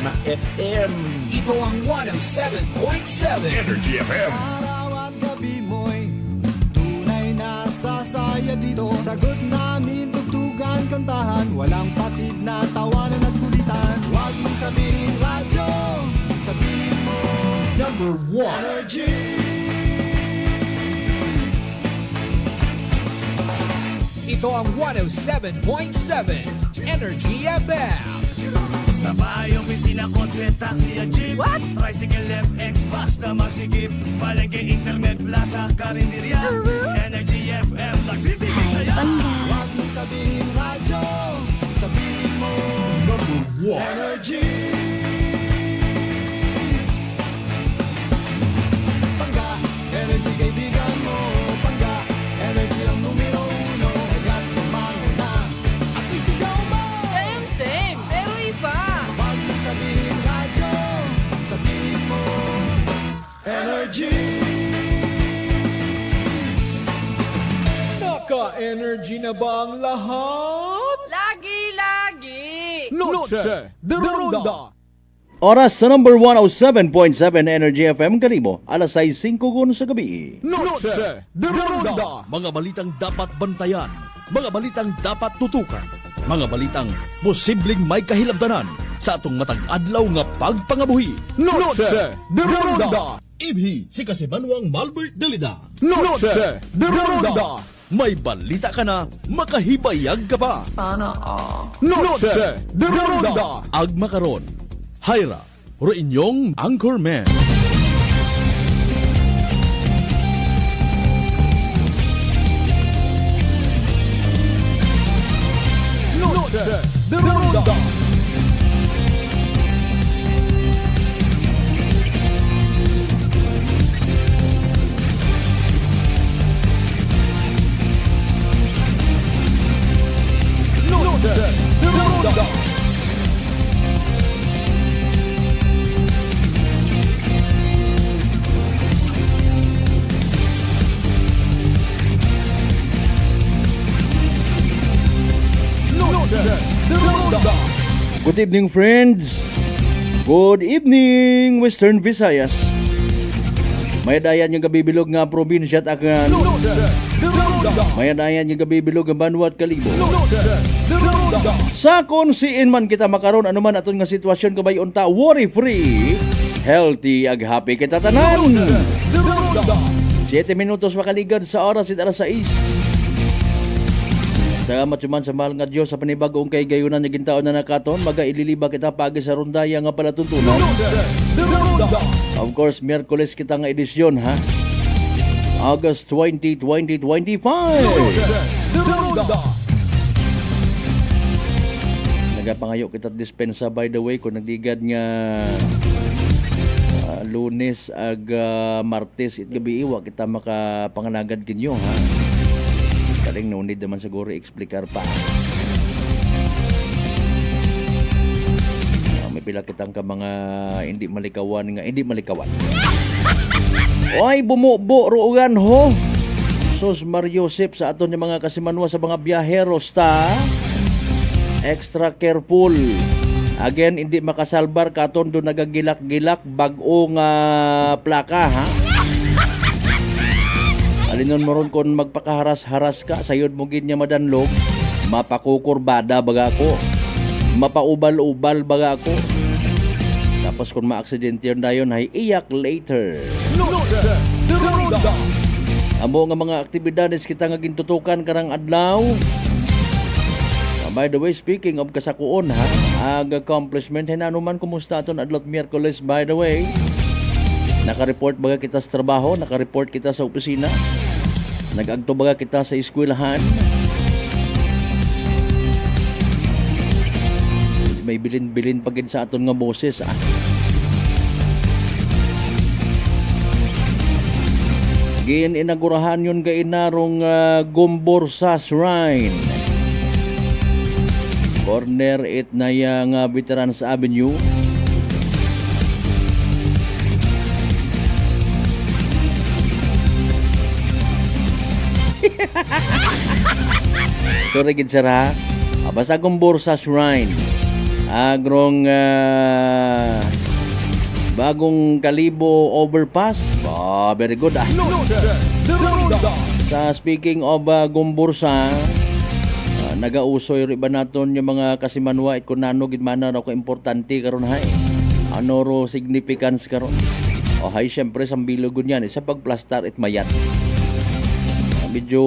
na FM. Ito ang 107.7 Energy FM. Araw at gabi mo'y tunay na sasaya dito. Sagot namin, tugtugan, kantahan, walang patid na tawanan at kulitan. Huwag mong sabihin radyo, sabihin mo Number 1 Energy. Ito ang 107.7 Energy FM. Sa bahay, opisina, kotse, taxi at jeep. What? Tricycle, FX, basta masikip. Palengke, internet, plaza, karinderya. Energy FM, nagbibigay saya. Huwag mong sabihin radyo, sabihin mo Number 1 Energy. Pangga, energy kaibigan mo. Pangga, energy ang numero uno. Kaya't lumango na at isigaw mo. Same, pero iba. Huwag mong sabihin radyo, sabihin mo Energy. Naka-energy na ba ang lahat? Lagi. Noche de Ronda. Oras sa number 107.7 Energy FM Kalibo, alas 6:05 sa gabi. Noche de Ronda. Mga balitang dapat bantayan, mga balitang dapat tutukan, mga balitang posibleng may kahilabdanan sa atong matag adlaw nga pagpangabuhi. Noche de Ronda. Ibhi si Kasimanwang Malbert Dalida. Noche de Ronda. May balita ka na, makahibayag ka pa. Sana all. Noche de Ronda. Agma karon, Hyra, ro inyong Anchorman. Noche de Ronda. Noche de Ronda. Noche de Ronda. Good evening, friends. Good evening, Western Visayas. May dayan yung gabibilog nga probinsya at akan. Noche de Ronda. May dayan yung gabibilog nga Banwa at Kalibo. Noche de Ronda. Sa konsiin man kita makaron anuman aton nga sitwasyon kabay unta, worry free, healthy ag happy kita tanan. De Ronda. 7 minutos makaligad sa oras at alas 6. Salamat man sa mahal nga Diyos sa panibagong kay gayunan niya gintaon na nakaton. Maga ililiba kita pagi sa rondaya nga palatuntunan. Noche de Ronda. Of course, Miyerkules kita nga edisyon ha. August 20, 2025. De Ronda. Nagapangayo kita dispensa by the way kung nagdigad nga Lunes ag Martes it gabi iwa kita makapanganagad kinyo ha. Kaling no need naman siguro i-explicar pa. May pila kitang ka mga hindi malikawan nga hindi malikawan. Oy bumubo ruugan ho. Sus Mariosep sa aton yung mga kasimanwa sa mga biyaheros ta. Extra careful. Again, hindi makasalbar katon do nagagilak-gilak bag-o nga plaka ha. Alinon mo ron kung magpakaharas-haras ka, sayod mo gin niya madanlog, mapakukurbada baga ako, mapaubal-ubal baga ako. Tapos kung ma-aksidente yun dayon, ay iyak later. Noche de Ronda. Amo nga mga aktibidades kita nga gintutukan karang adlaw. By the way, speaking of kasakuon ha, ag accomplishment, hinanuman kumusta aton adlot Miyerkules by the way. Naka-report baga kita sa trabaho, naka-report kita sa opisina, nag-agto baga kita sa eskwelahan. May bilin-bilin pagin sa aton nga boses ah. Gin-inagurahan yun ka inarong Gomborsa Shrine. Corner 8 na yung Veterans Avenue. Ito rin sir ha. Basta Gomborsa Shrine. Agrong bagong Kalibo overpass. Very good. Loaded. Ronda. Sa speaking of gumbursa, nagausoy rin ba naton yung mga kasimanwa at kung nano gid man na ko importante karon hay. Ano ro significance karon? O hay syempre sambilog yan sa pagplastar at mayat. Medyo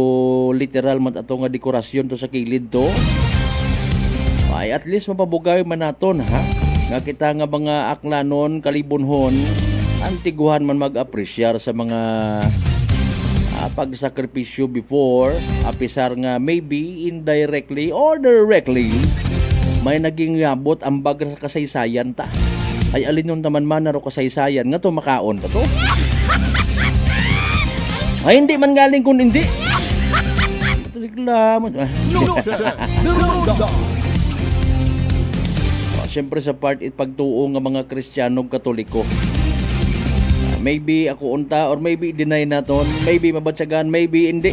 literal man ato nga dekorasyon to sa kilid to. Ay at least mapabugay man naton ha. Nga kita nga mga aklanon kalibonhon antiguhan man mag-apresyar sa mga pagsakripisyo before apisar nga maybe indirectly or directly may naging yabot ang baga sa kasaysayan ta. Ay alin yung taman man naro kasaysayan nga to makaon ta to. Ay hindi man galing kung hindi. Reklamo. Loaded. Ronda. Siyempre sa part it pagtuo nga mga Kristiyano Katoliko. Maybe ako unta or maybe deny naton, maybe mabatsagan, maybe hindi.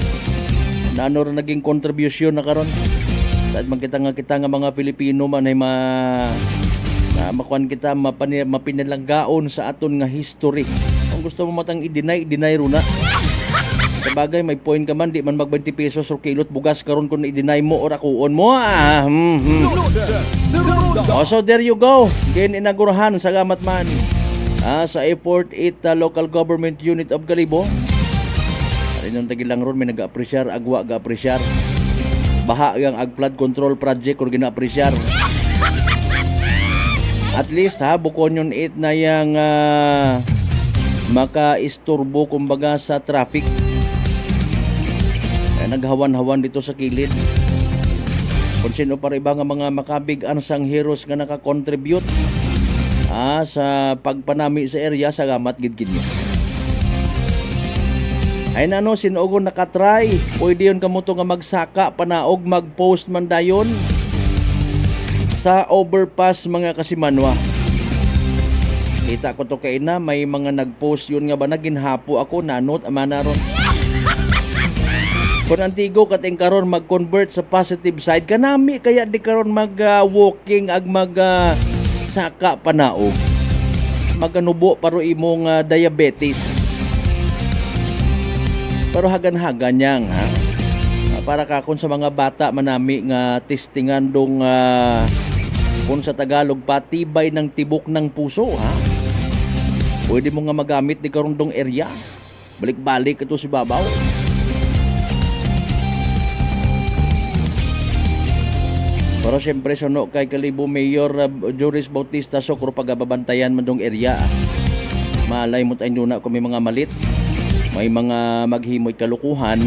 Na ano rin naging contribution na karon. Dahil magkita nga mga Pilipino man ay makuan kita mapinalanggaon sa aton nga history. Kung gusto mo matang i-deny ro na. Sabagay may point ka man di man mag 20 pesos or kilot bugas karon kung i-deny mo or akuon mo. Loaded. Ronda. So there you go. Inagurahan sa gamat man sa Airport 8 Local Government Unit of Kalibo. Ano yung tagilang ron may nag-apresyar, agwa ga-apresyar. Baha yung ag-flood control project kung gina-apresyar. At least bukon yung 8 na yung maka-isturbo kumbaga sa traffic. Naghawan-hawan dito sa kilid. Kung sino pa rin ba nga mga makabig-an sang heroes nga nakakontribute sa pagpanami sa area sa gamat gid niya. Ay nano sinugo nakatry, pwede yun kamuto nga magsaka panaog mag-post man dayon sa overpass mga kasimanwa. Kita ko to kay na may mga nag-post yun nga ba naginhapo ako nanot amana ron. Kung antigo kating karon mag-convert sa positive side kanami kaya di karon mag-walking ag saka panaog. Maganubo paro imong diabetes. Pero hagan-hagan yang para kakon sa mga bata manami nga testingan dong kung sa Tagalog patibay ng tibok ng puso Pwede mo nga magamit ni karon dong area. Balik-balik ito si babaw. Pero siyempre suno kay Kalibo Mayor Joris Bautista Sokro pagababantayan man dong area. Malay mo tayo na kung may mga malit, may mga maghimoy kalukuhan,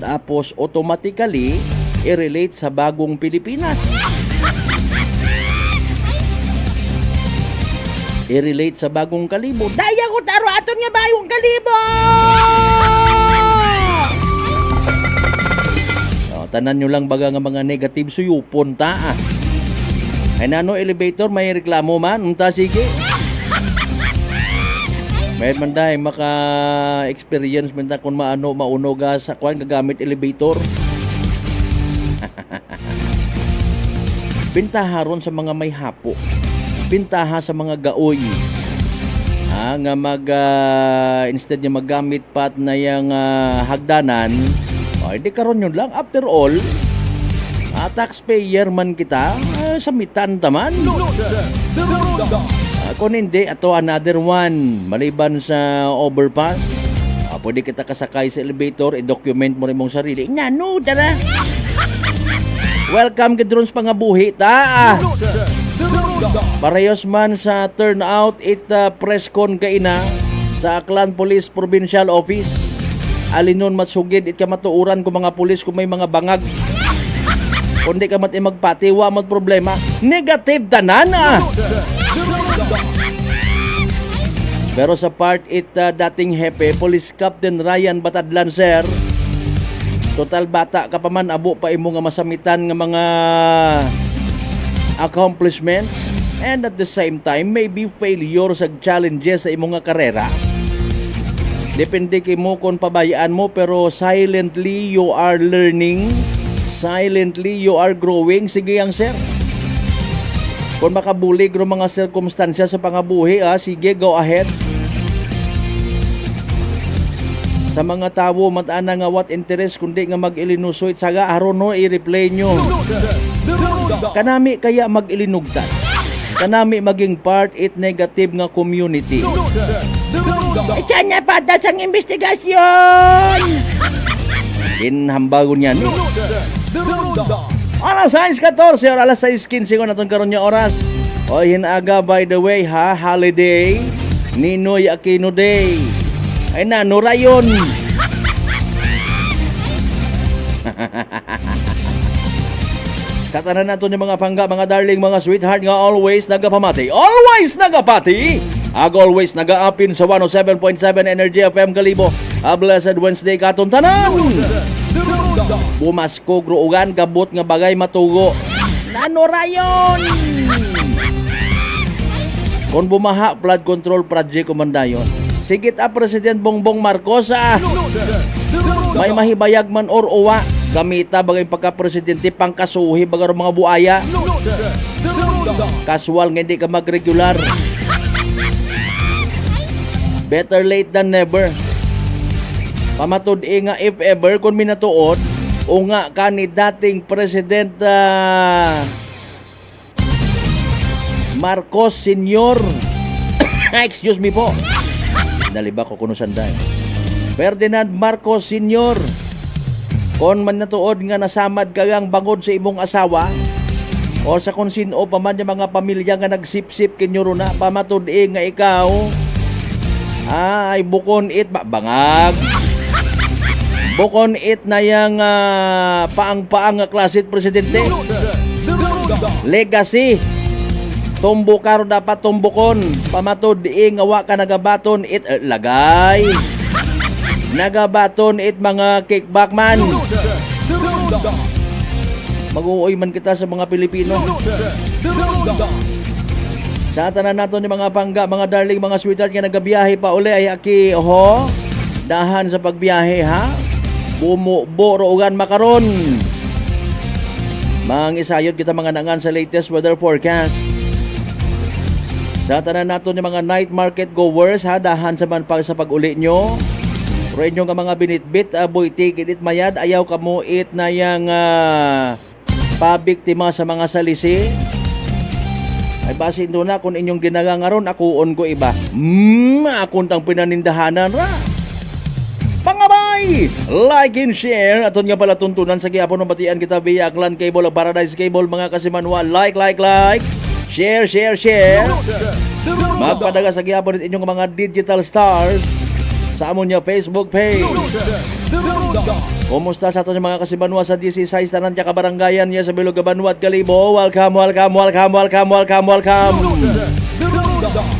tapos automatically i-relate sa bagong Pilipinas. I-relate sa bagong Kalibo. Daya ko taro aton nga bagong Kalibo! Tanan nyo lang baga nga mga negative suyupon ta Ay nano elevator may reklamo man unta sige. May man dai maka-experience man ta kung mauno ga sa kwan gagamit elevator. Bintaha ron sa mga may hapo. Bintaha sa mga gaoy. Nga instead niya magamit pat na yang hagdanan. Hindi karon yun lang. After all, taxpayer man kita, samitan taman. Kung hindi, ato another one. Maliban sa overpass, pwede kita kasakay sa elevator, i-document mo rin mong sarili. Nano, tara! Welcome ka drones pangabuhi, ta! Parehos man sa turnout, press con kaina sa Aklan Police Provincial Office. Alinon matsugid it ka matuuran ko mga pulis kung may mga bangag. Kundi ka magpati, wa mat problema. Negative tanan Pero sa part dating hepe, Police Captain Ryan Batadlan sir. Total bata ka pa man abo pa imo nga masamitan nga mga accomplishments and at the same time maybe failure sa challenges sa imo nga karera. Depende kay mo kung pabayaan mo pero silently you are learning, silently you are growing. Sige yang sir. Kung makabulig ro mga sirkumstansya sa pangabuhi, sige, go ahead. Sa mga tawo mataan nga what interest kundi nga mag-ilinusoy saga aron no i-replay nyo. Kanami kaya mag-ilinugtas. Kanami maging part it negative nga community. Ito na pa dasang investigasyon. Inhambagon yan. Alas 6:14 or alas 6:15 ko naton karon nga oras. O hinaga by the way holiday Ninoy Aquino Day. Ay na, no rayon. Katanan nato ni mga pangga, mga darling, mga sweetheart nga always nagapamati. Always nagapati! Always nagaapin sa 107.7 Energy FM Kalibo. A blessed Wednesday katon tanan. Bumasko gruugan kabot nga bagay matugo. Nano rayon. Kon bumaha flood control project kumandayon. Sigit President Bongbong Marcos may mahibayag man or uwa gamita bagay pagka-presidente pangkasuhi bagar mga buaya. Casual nga hindi ka mag-regular. Better late than never. Pamatud nga if ever kung minatuod o nga ka ni dating President Marcos Sr. Excuse me po. Naliba ko kuno sanday. Ferdinand Marcos Sr. Kon man natuod nga nasamad kagang bangod sa imong asawa o sa kung sino pa man yung mga pamilya nga nagsip-sip kinyuro na pamatud nga ikaw ay bukon it bangag. Bukon it na yang paang-paang nga klasit presidente. Legacy. Tumbo karo dapat tumbukon. Pamatod nga wa ka nagabaton it lagay. Nagabaton it mga kickback man. Mag-uoy man kita sa mga Pilipino. Sa tanan nato ni mga pangga, mga darling, mga sweetheart nga nagabiyahe pa uli ay aki dahan sa pagbiyahe bumubo ugan makaron. Mang isayod kita mga nangan sa latest weather forecast. Sa tanan nato ni mga night market goers dahan sa man sa pag-uli nyo. Pero inyo nga mga binitbit boy tikit mayad ayaw kamo it na yang pabiktima sa mga salisi. Ay basin do na kung inyong ginagangaron akuon ko iba. Akon tang pinanindahanan ra. Pangabay! Like and share. Aton nga pala tuntunan sa gihapon ng batian kita via Clan Cable o Paradise Cable mga kasimanwa. Like. Share. Magpadaga sa gihapon inyong mga digital stars sa amon niya Facebook page. Kumusta sa ato niya mga kasibanwa sa DC6 tanan niya kabarangayan niya sa Bilog Banwat Kalibo. Welcome.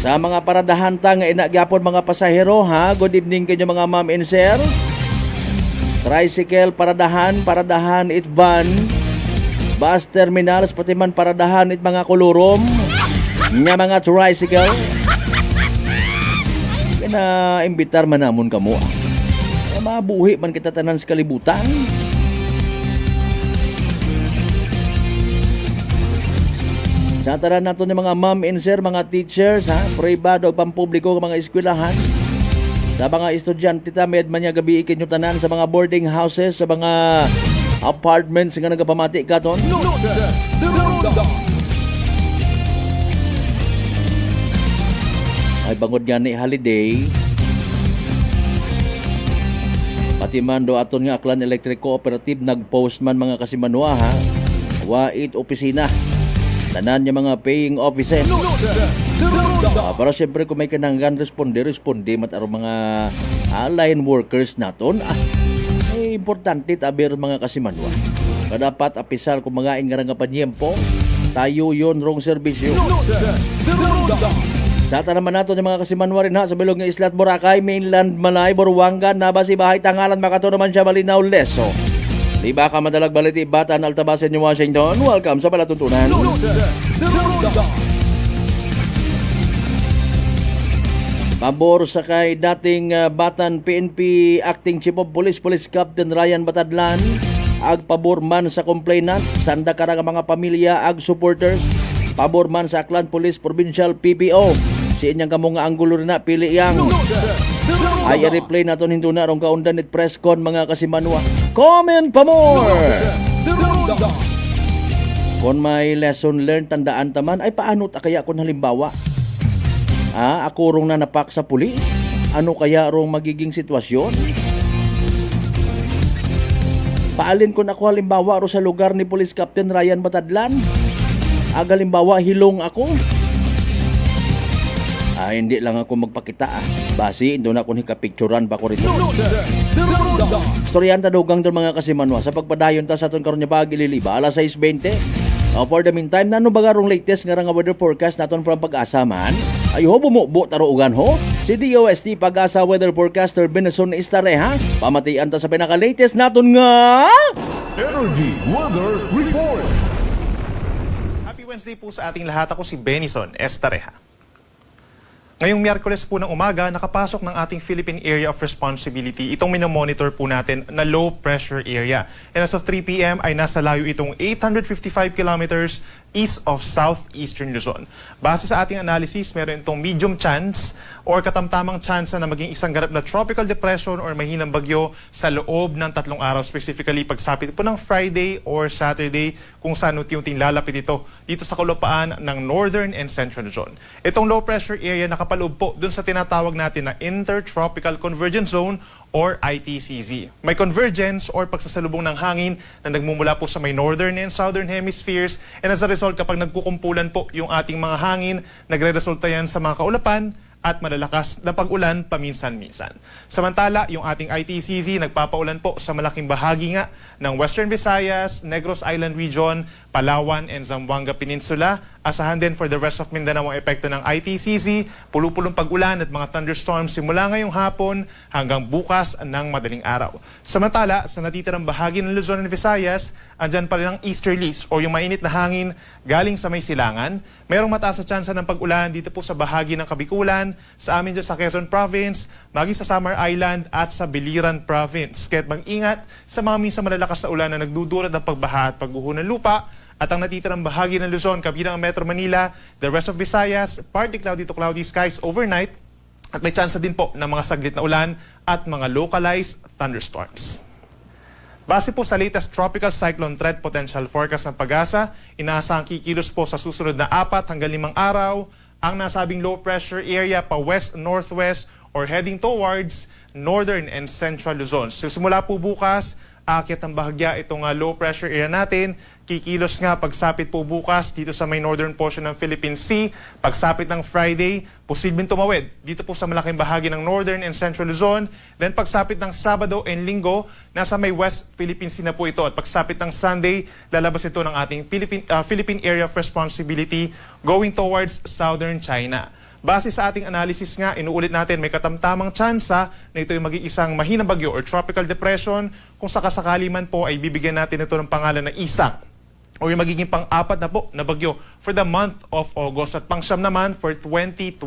Sa mga paradahan nga inagyapon mga pasahero good evening kanyo mga ma'am and sir. Tricycle paradahan it van. Bus terminals pati man paradahan it mga kulurom nga mga tricycle. Kaya imbitar man namon kamo. Mabuhi man kita tanan sa kalibutan. Sa tanan nato ni mga ma'am and sir, mga teachers pribado o pampubliko mga eskwelahan. Sa mga estudyante ta med man niya gabi ikinyo tanan sa mga boarding houses, sa mga apartments nga nagapamati katon. Ay bangod gani holiday. Pati man do aton nga Aklan Electric Cooperative nagpost man mga kasimanwa wait opisina. Tanan niya mga paying offices. Para siyempre kung may kananggan responde mat aron mga line workers naton importante taber mga kasimanwa. Kadapat apisal kung mga nga panyempo tayo yon rong serbisyo. Sa naman nato ng mga kasimanwa rin sa bilog ng Isla at Boracay, Mainland, Malay, Boruanga, Nabasi, Bahay, Tangalan, Makato naman siya, Malinaw, Leso. Di ba ka madalag baliti, Batan, Altabasin, New Washington? Welcome sa Palatuntunan. Pabor sa kay dating Batan PNP Acting Chief of Police, Police Captain Ryan Batadlan, ag pabor man sa complainant, sanda karang mga pamilya, ag supporters, Pabor man sa Aklan Police Provincial PPO. Si inyang kamo nga anggulo na pili yang. Ay replay naton hinto na rong kaundan at press con mga kasimanwa. Comment pa more! Kung may lesson learned, tandaan taman, ay paano ta kaya kung halimbawa? Ako rong nanapak sa pulis? Ano kaya rong magiging sitwasyon? Paalin ko na ako halimbawa ro sa lugar ni Police Captain Ryan Batadlan? Halimbawa hilong ako? Hindi lang ako magpakita. Basi, ito na akong hikapicturan ba ko rito. Storyan tadugang doon mga kasimanwa. Sa pagpadayon ta sa aton karon nga bagi liliba, alas 6:20. For the meantime, nano bagarong latest nga nga weather forecast naton from Pag-asa man? Ayo bumubo taruugan ho. Si DOST Pag-asa Weather Forecaster Benson Istareha. Pamatian ta sa pinaka-latest naton nga... Energy Weather Report. Happy Wednesday po sa ating lahat. Ako si Benison Estareha. Ngayong Miyerkules po ng umaga, nakapasok ng ating Philippine Area of Responsibility itong minomonitor po natin na low pressure area. And as of 3 p.m. ay nasa layo itong 855 kilometers east of southeastern Luzon. Base sa ating analysis, meron itong medium chance or katamtamang chance na maging isang ganap na tropical depression or mahinang bagyo sa loob ng 3 araw, specifically pagsapit po ng Friday or Saturday kung saan unti-unting lalapit ito dito sa kalupaan ng northern and central Luzon. Itong low pressure area nakapaloob po dun sa tinatawag natin na Intertropical Convergence Zone or ITCZ. May convergence or pagsasalubong ng hangin na nagmumula po sa may northern and southern hemispheres, and as a result kapag nagkukumpulan po yung ating mga hangin, nagre-resulta yan sa mga kaulapan at malalakas na pag-ulan paminsan-minsan. Samantala, yung ating ITCZ nagpapaulan po sa malaking bahagi nga ng Western Visayas, Negros Island Region, Palawan and Zamboanga Peninsula. Asahan din for the rest of Mindanao ang epekto ng ITCZ, pulupulong pag-ulan at mga thunderstorms simula ngayong hapon hanggang bukas ng madaling araw. Samantala, sa natitirang bahagi ng Luzon and Visayas, andyan pa rin ang easterlies o yung mainit na hangin galing sa may silangan. Merong mataas na tsansa ng pag-ulan dito po sa bahagi ng Kabikulan, sa amin dyan sa Quezon Province, maging sa Samar Island at sa Biliran Province. Kaya't mag-ingat sa mga minsan malalakas na ulan na nagdudulot ng pagbaha at pagguho ng lupa. At ang natitirang bahagi ng Luzon, kabilang ang Metro Manila, the rest of Visayas, partly cloudy to cloudy skies overnight. At may tsansa din po ng mga saglit na ulan at mga localized thunderstorms. Base po sa latest tropical cyclone threat potential forecast ng Pag-asa, inaasahang kikilos po sa susunod na 4 hanggang 5 araw ang nasabing low pressure area pa west-northwest or heading towards northern and central Luzon. So simula po bukas, aakyat ang bahagya itong low pressure area natin. Kikilos nga pagsapit po bukas dito sa may northern portion ng Philippine Sea. Pagsapit ng Friday, posibleng tumawid dito po sa malaking bahagi ng northern and central Luzon. Then pagsapit ng Sabado and Linggo, nasa may West Philippine Sea na po ito. At pagsapit ng Sunday, lalabas ito ng ating Philippine Area of Responsibility going towards southern China. Base sa ating analysis nga, inuulit natin may katamtamang tsansa na ito yung maging isang mahinang bagyo or tropical depression. Kung sakasakali man po ay bibigyan natin ito ng pangalan na Isak o yung magiging pang-4 na po na bagyo for the month of August at pang-siyam naman for 2025.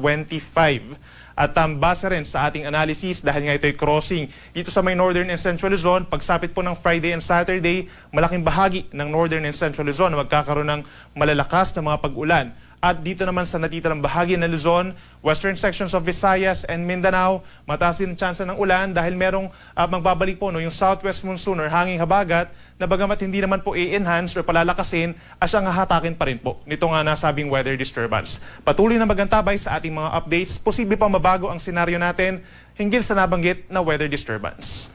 At base rin sa ating analysis, dahil nga ito'y crossing dito sa may northern and central Luzon, pagsapit po ng Friday and Saturday, malaking bahagi ng northern and central Luzon na magkakaroon ng malalakas na mga pag-ulan. At dito naman sa natitirang bahagi ng Luzon, western sections of Visayas and Mindanao, mataas din ang tsansa ng ulan dahil merong magbabalik po yung southwest monsoon or hanging habagat na bagamat hindi naman po i-enhance or palalakasin, asyang hahatakin pa rin po nito nga nasabing weather disturbance. Patuloy na magantabay sa ating mga updates, posible pa mabago ang senaryo natin hinggil sa nabanggit na weather disturbance.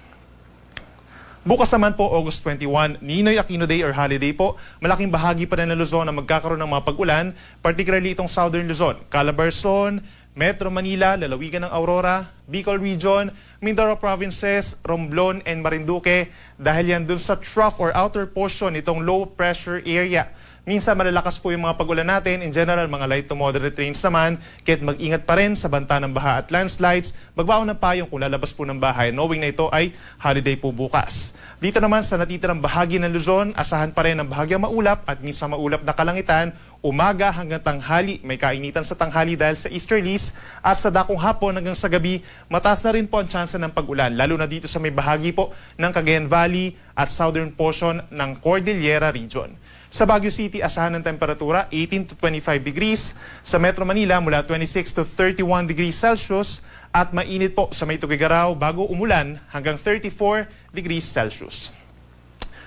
Bukas naman po, August 21, Ninoy Aquino Day or holiday po. Malaking bahagi pa rin ng Luzon na magkakaroon ng mga pag-ulan, particularly itong southern Luzon, Calabarzon, Metro Manila, lalawigan ng Aurora, Bicol Region, Mindoro Provinces, Romblon, and Marinduque dahil yan dun sa trough or outer portion itong low pressure area. Minsan malalakas po yung mga pag-ulan natin. In general, mga light to moderate rains naman. Kaya't mag-ingat pa rin sa banta ng baha at landslides. Magbaon ng payong kung lalabas po ng bahay, knowing na ito ay holiday po bukas. Dito naman sa natitirang bahagi ng Luzon, asahan pa rin ang bahagyang maulap at minsan maulap na kalangitan. Umaga hanggang tanghali, may kainitan sa tanghali dahil sa easterlies. At sa dakong hapon hanggang sa gabi, mataas na rin po ang tsansa ng pag-ulan. Lalo na dito sa may bahagi po ng Cagayan Valley at southern portion ng Cordillera Region. Sa Baguio City, asahan ng temperatura 18 to 25 degrees. Sa Metro Manila, mula 26 to 31 degrees Celsius. At mainit po sa May Tugigaraw bago umulan hanggang 34 degrees Celsius.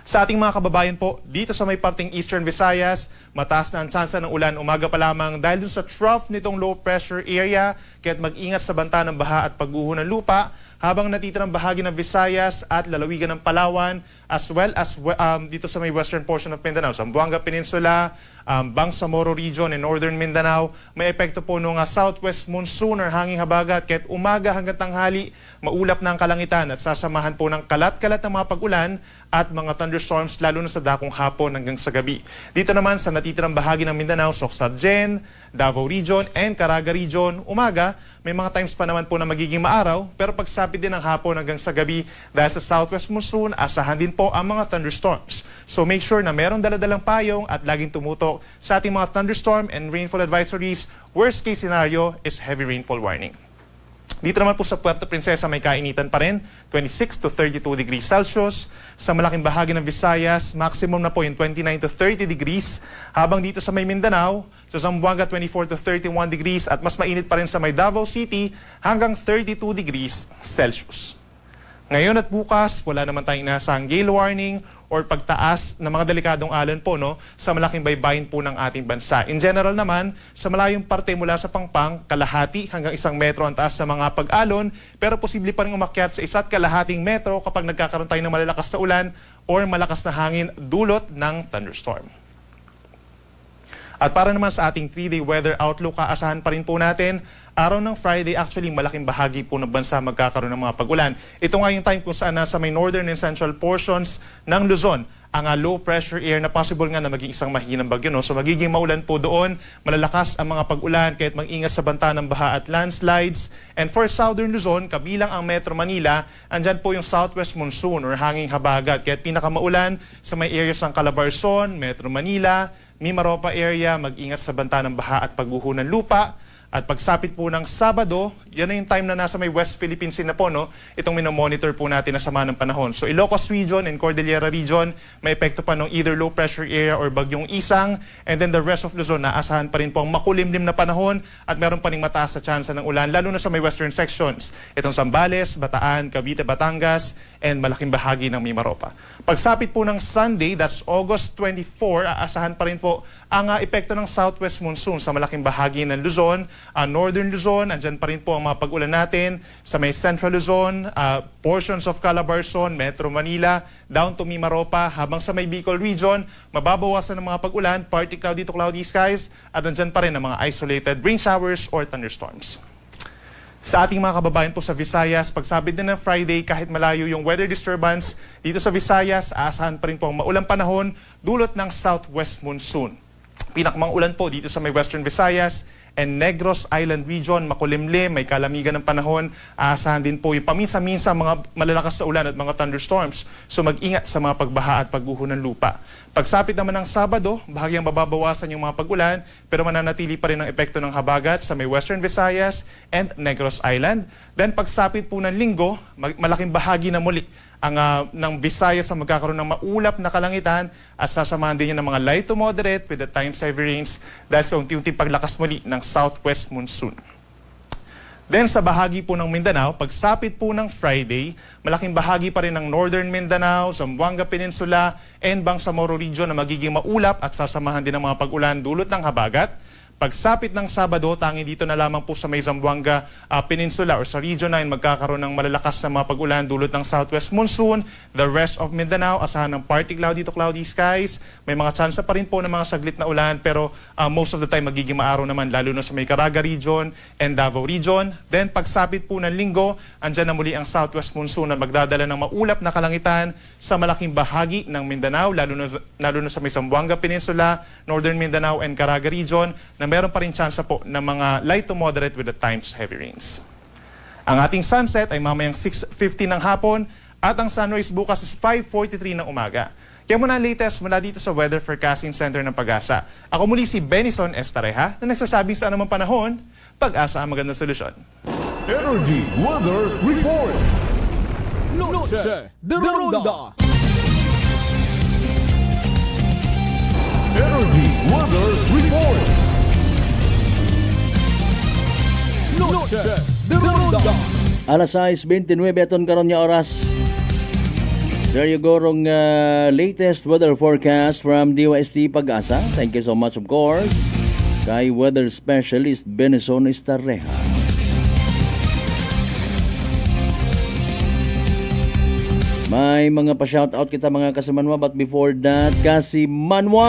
Sa ating mga kababayan po, dito sa may parting Eastern Visayas, mataas na ang tsansa ng ulan umaga pa lamang dahil dun sa trough nitong low pressure area, kaya't mag-ingat sa banta ng baha at pagguho ng lupa, habang natitirang bahagi ng Visayas at lalawigan ng Palawan, as well as dito sa may western portion of Mindanao, sa Zamboanga Peninsula, Bangsamoro Region and Northern Mindanao, may epekto po ng southwest monsoon or hanging habagat, kaya't umaga hanggang tanghali, maulap na ang kalangitan at sasamahan po ng kalat-kalat ng mga pag-ulan at mga thunderstorms lalo na sa dakong hapon hanggang sa gabi. Dito naman sa natitirang bahagi ng Mindanao, Socsagen, Davao Region and Caraga Region, umaga, may mga times pa naman po na magiging maaraw, pero pagsapit din ng hapon hanggang sa gabi dahil sa southwest monsoon, asahan din po ang mga thunderstorms. So make sure na merong daladalang payong at laging tumutok sa ating mga thunderstorm and rainfall advisories. Worst case scenario is heavy rainfall warning. Dito naman po sa Puerto Princesa may kainitan pa rin, 26 to 32 degrees Celsius. Sa malaking bahagi ng Visayas, maximum na po yung 29 to 30 degrees. Habang dito sa may Mindanao, sa Zamboanga 24 to 31 degrees at mas mainit pa rin sa may Davao City hanggang 32 degrees Celsius. Ngayon at bukas, wala naman tayong inasahang gale warning or pagtaas ng mga delikadong alon po sa malaking baybayin po ng ating bansa. In general naman, sa malayong parte mula sa Pangpang, kalahati hanggang 1 metro ang taas sa mga pag-alon, pero posible pa rin umakyat sa 1.5 metro kapag nagkakaroon tayo ng malalakas na ulan or malakas na hangin dulot ng thunderstorm. At para naman sa ating 3-day weather outlook, aasahan pa rin po natin, araw ng Friday, actually malaking bahagi po ng bansa magkakaroon ng mga pag-ulan. Ito nga yung time kung saan nasa may northern and central portions ng Luzon, ang low pressure air na possible nga na maging isang mahinang bagyo. So magiging maulan po doon, malalakas ang mga pag-ulan, kahit mag-ingat sa banta ng baha at landslides. And for southern Luzon, kabilang ang Metro Manila, andyan po yung southwest monsoon or hanging habagat. Kahit pinakamaulan sa may areas ng Calabarzon, Metro Manila, Mimaropa area, mag-ingat sa banta ng baha at pagguho ng lupa. At pagsapit po ng Sabado, yan na yung time na nasa may West Philippine Sea na po, itong minomonitor po natin na sama ng panahon. So Ilocos Region and Cordillera Region, may epekto pa ng either low pressure area or bagyong Isang. And then the rest of Luzon, naasahan pa rin po ang makulimlim na panahon at meron pa rin mataas sa tsansa ng ulan, lalo na sa may western sections. Itong Zambales, Bataan, Cavite, Batangas, and malaking bahagi ng Mimaropa. Pagsapit po ng Sunday, that's August 24, aasahan pa rin po ang epekto ng southwest monsoon sa malaking bahagi ng Luzon, northern Luzon, andyan pa rin po ang mga pag-ulan natin sa may central Luzon, portions of Calabarzon, Metro Manila, down to Mimaropa, habang sa may Bicol region, mababawasan ng mga pag-ulan, partly cloudy to cloudy skies, at andyan pa rin ang mga isolated rain showers or thunderstorms. Sa ating mga kababayan po sa Visayas, pagsabit din ng Friday, kahit malayo yung weather disturbance, dito sa Visayas, aasahan pa rin po ang maulang panahon dulot ng southwest monsoon. Pinakamang ulan po dito sa may Western Visayas and Negros Island Region, makulimlim, may kalamigan ng panahon. Aasahan din po yung paminsan-minsan mga malalakas na ulan at mga thunderstorms. So mag-ingat sa mga pagbaha at pagguho ng lupa. Pagsapit naman ng Sabado, bahagyang mababawasan yung mga pag-ulan, pero mananatili pa rin ang epekto ng habagat sa may Western Visayas and Negros Island. Then pagsapit po ng Linggo, malaking bahagi na muli ng Visayas ang magkakaroon ng maulap na kalangitan at sasamahan din yan ng mga light to moderate with the times heavy rains dahil sa unti-unting paglakas muli ng southwest monsoon. Then sa bahagi po ng Mindanao, pagsapit po ng Friday, malaking bahagi pa rin ng northern Mindanao, Zamboanga Peninsula, and Bangsamoro Region na magiging maulap at sasamahan din ng mga pag-ulan dulot ng habagat. Pagsapit ng Sabado, tangi dito na lamang po sa may Zamboanga Peninsula or sa Region 9 magkakaroon ng malalakas na mga pag-ulan dulot ng southwest monsoon. The rest of Mindanao, asahan ng partly cloudy to cloudy skies. May mga tsansa pa rin po ng mga saglit na ulan pero most of the time magiging maaraw naman lalo na sa may Caraga Region and Davao Region. Then pagsapit po ng Linggo, andyan na muli ang southwest monsoon na magdadala ng maulap na kalangitan sa malaking bahagi ng Mindanao lalo na sa may Zamboanga Peninsula, Northern Mindanao and Caraga Region na meron pa rin tsansa po ng mga light to moderate with the times heavy rains. Ang ating sunset ay mamayang 6:50 ng hapon at ang sunrise bukas is 5:43 ng umaga. Kaya muna ang latest mula dito sa Weather Forecasting Center ng Pag-asa. Ako muli si Benison Estareha na nagsasabing sa anumang panahon, Pag-asa ang magandang solusyon. Energy Weather Report. Noche de Ronda. Noche de Ronda. Alas 6:29 aton karon nga oras. There you go rong latest weather forecast from DYST Pag-asa. Thank you so much of course kay weather specialist Benison Estareha. May mga pa-shoutout kita mga kasimanwa, but before that, Kasimanwa!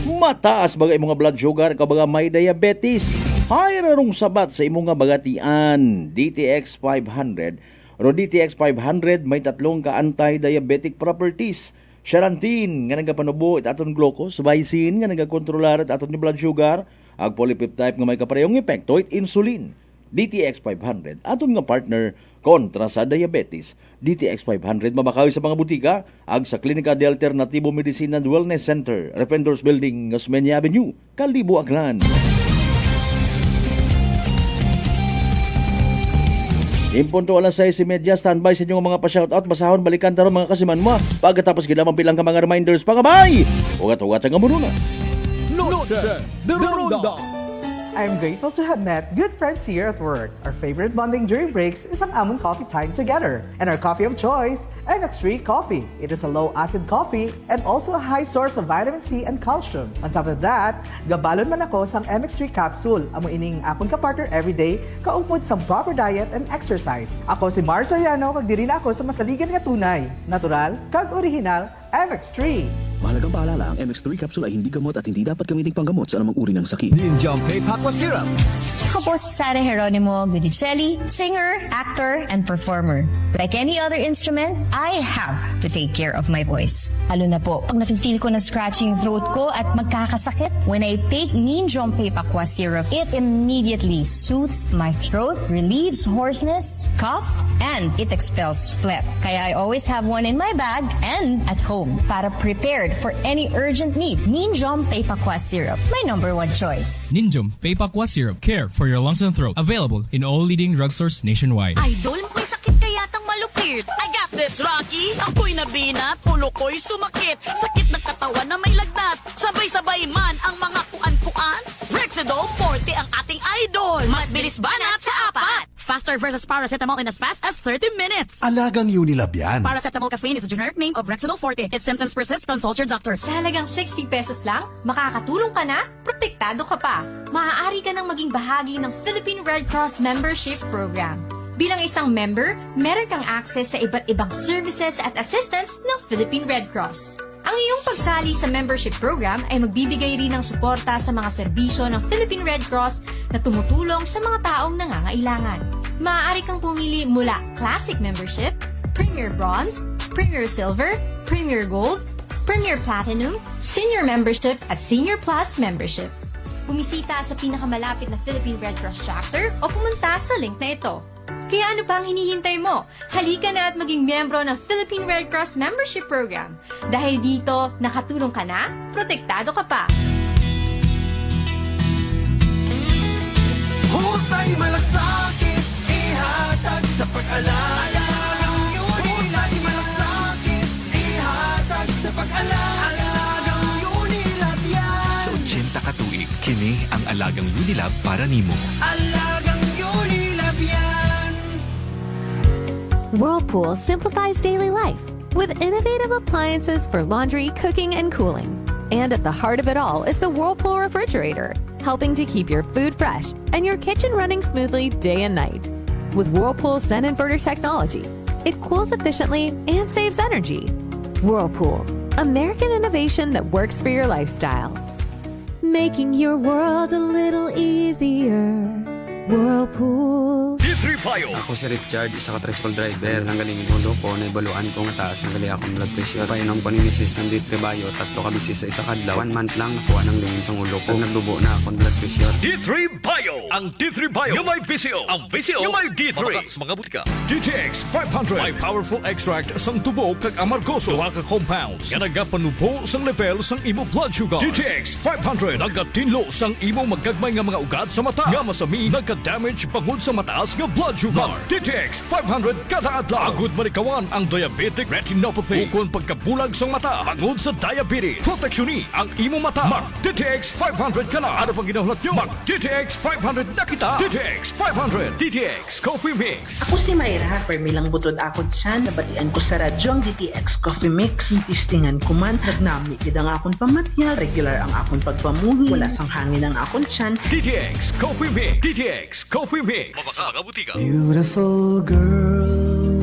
Mataas bagay mga blood sugar, kabaga may diabetes. Hay rarong sabat sa imong nga bagatian. DTX 500. Ro DTX 500 may tatlong ka anti-diabetic properties. Charantin nga nagapanubo it aton glucose, Vicin nga nagakontrolar it aton ni blood sugar, ag polypeptide nga may kaparehong epekto it insulin. DTX 500 aton nga partner kontra sa diabetes. DTX 500 mabakaw sa mga butika ag sa Klinika de Alternativo Medicine and Wellness Center, Refendors Building, Osmeña Avenue, Kalibo, Aklan. Impunto alas 6:30, standby sa inyong mga pa-shoutout. Basahon balikan taron mga kasimanwa. Pagkatapos ginamang pilang ka mga reminders pangabay. Ugat-ugat ang amuna. Noche de Ronda. I'm grateful to have met good friends here at work. Our favorite bonding during breaks is ang amon coffee time together. And our coffee of choice, MX3 Coffee. It is a low-acid coffee and also a high source of vitamin C and calcium. On top of that, gabalon man ako sang MX3 capsule. Amo ining akong kapartner everyday, kaupod sa proper diet and exercise. Ako si Mars Ariano, kag diri na ako sa masaligan nga tunay, natural, kag original, MX3. Mahalagang paalala, ang MX3 capsule ay hindi gamot at hindi dapat gamiting panggamot sa anumang uri ng sakit. Ninjong Paypakwa Syrup. Ako po si Sara Geronimo Guidicelli, singer, actor, and performer. Like any other instrument, I have to take care of my voice. Lalo na po, pag nafe-feel ko na scratching throat ko at magkakasakit, when I take Ninjong Paypakwa Syrup, it immediately soothes my throat, relieves hoarseness, cough, and it expels phlegm. Kaya I always have one in my bag and at home para prepared for any urgent need. Ninjong Paypakwa Syrup, my number one choice. Ninjom Paypakwa Syrup. Care for your lungs and throat. Available in all leading drugstores nationwide. Idol, may sakit kaya tang malupit. I got this, Rocky. Ako'y nabinat, ulo ko'y sumakit. Sakit ng katawan na may lagnat. Sabay-sabay man ang mga kuan-kuan. Rexidol 40 ang ating idol. Mas bilis banat sa apat. Faster versus paracetamol in as fast as 30 minutes. Alagang Unilab yan. Paracetamol caffeine is a generic name of Rexidol 40. If symptoms persist, consult your doctor. Sa halagang 60 pesos lang, makakatulong ka na, protektado ka pa. Maaari ka nang maging bahagi ng Philippine Red Cross Membership Program. Bilang isang member, meron kang access sa iba't ibang services at assistance ng Philippine Red Cross. Ang iyong pagsali sa membership program ay magbibigay rin ng suporta sa mga serbisyo ng Philippine Red Cross na tumutulong sa mga taong nangangailangan. Maaari kang pumili mula Classic Membership, Premier Bronze, Premier Silver, Premier Gold, Premier Platinum, Senior Membership at Senior Plus Membership. Bumisita sa pinakamalapit na Philippine Red Cross chapter o pumunta sa link na ito. Kaya ano pang hinihintay mo? Halika na at maging miyembro ng Philippine Red Cross Membership Program. Dahil dito, nakatulong ka na, protektado ka pa. Husay malasakit, ihatag sa pag-alala. Husay malasakit, ihatag sa pag-alala. Unilab yan. Sa 80 ka tuig, kini ang alagang Unilab para nimo. Alagang Unilab yan. Whirlpool simplifies daily life with innovative appliances for laundry, cooking, and cooling. And at the heart of it all is the Whirlpool refrigerator, helping to keep your food fresh and your kitchen running smoothly day and night. With Whirlpool Sun Inverter technology, it cools efficiently and saves energy. Whirlpool, American innovation that works for your lifestyle. Making your world a little easier. Whirlpool. Ako si Richard, isa ka tricycle driver. Ang galing yung ulo ko, naibaluan ko nga taas ng gali akong blood pressure. Painom ko ni Mrs. ng D3 Bio, 3 ka bisis sa isa kadlaw. 1 month lang nakuha ng lingin sa ulo ko. Nagdubo na akong blood pressure. D3 Bio! Ang D3 Bio yung may VCO. Ang VCO yung may D3. Mga butika. DTX 500 may powerful extract sang tubo kag amargoso. Duha ka compounds nga nagapanubo sang level sang imo blood sugar. DTX 500 nagatinlo sang imo magagmay nga mga ugat sa mata. Nga masami nagka-damage bangod sa mataas nga blood blood sugar. DTX 500 kada adlaw. Agud marikawan ang diabetic retinopathy. Ukon pagkabulag sa mata bangod sa diabetes. Proteksyon ni ang imo mata. Mag DTX 500 kana. Ano pang ginahulat nyo? Mag DTX 500 na kita. DTX 500. DTX Coffee Mix. Ako si Mayra, permilang butod ako dyan. Nabatian ko sa radyo ang DTX Coffee Mix. Tistingan ko man, nagnami kid ang akong pamatya. Regular ang akong pagpamuhi. Wala sang hangin ang akong tiyan. DTX Coffee Mix. DTX Coffee Mix. Mabaka mga butika. Beautiful girl.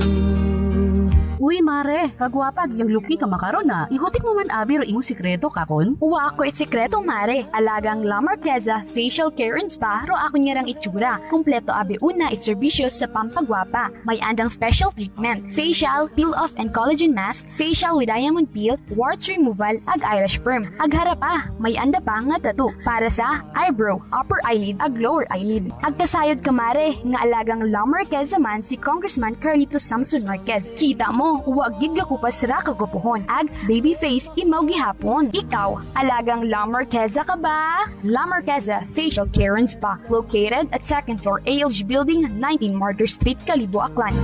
Uy, mare, kagwapag yung luki ka makaron na. Ihutik mo man abi ro imong sikreto kakon. Uwa ako it sikreto, mare. Alagang La Marqueza Facial Care and Spa ro ako niyarang itsura. Kompleto abi una it serbisyos sa pampagwapa. May andang special treatment. Facial, peel-off and collagen mask, facial with diamond peel, warts removal, ag eyelash perm. Ag harapa, may anda pa nga tattoo para sa eyebrow, upper eyelid, ag lower eyelid. Ag kasayod ka, mare, nga alagang La Marqueza man si Congressman Carlito Samson Marquez. Kita mo, huwag gid ko pa sira kagupuhon. Ag baby face imaw gihapon. Ikaw, alagang La Marqueza ka ba? La Marqueza Facial Care and Spa, located at 2nd floor ALG Building, 19 Martyr Street, Kalibo, Aklan.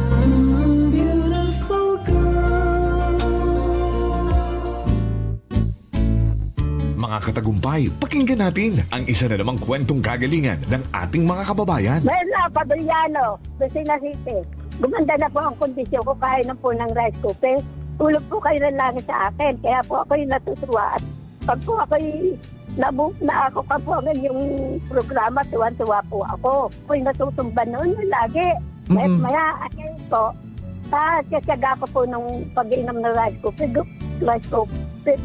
Beautiful girl. Mga katagumpay, pakinggan natin ang isa na namang kwentong kagalingan ng ating mga kababayan. Merla Padriano, Lucena City. Gumanda na po ang kondisyon ko kahit ng po ng rice cooker. Tulog po kayo ng langit sa akin. Kaya po ako yung natutuwa. At pag po ako na ako ka po yung programa, tuwan-tuwa po ako. Ako yung natutumba noon lagi. Maya, ayun po, kasyaga ko po nung pag-inom ng rice cooker.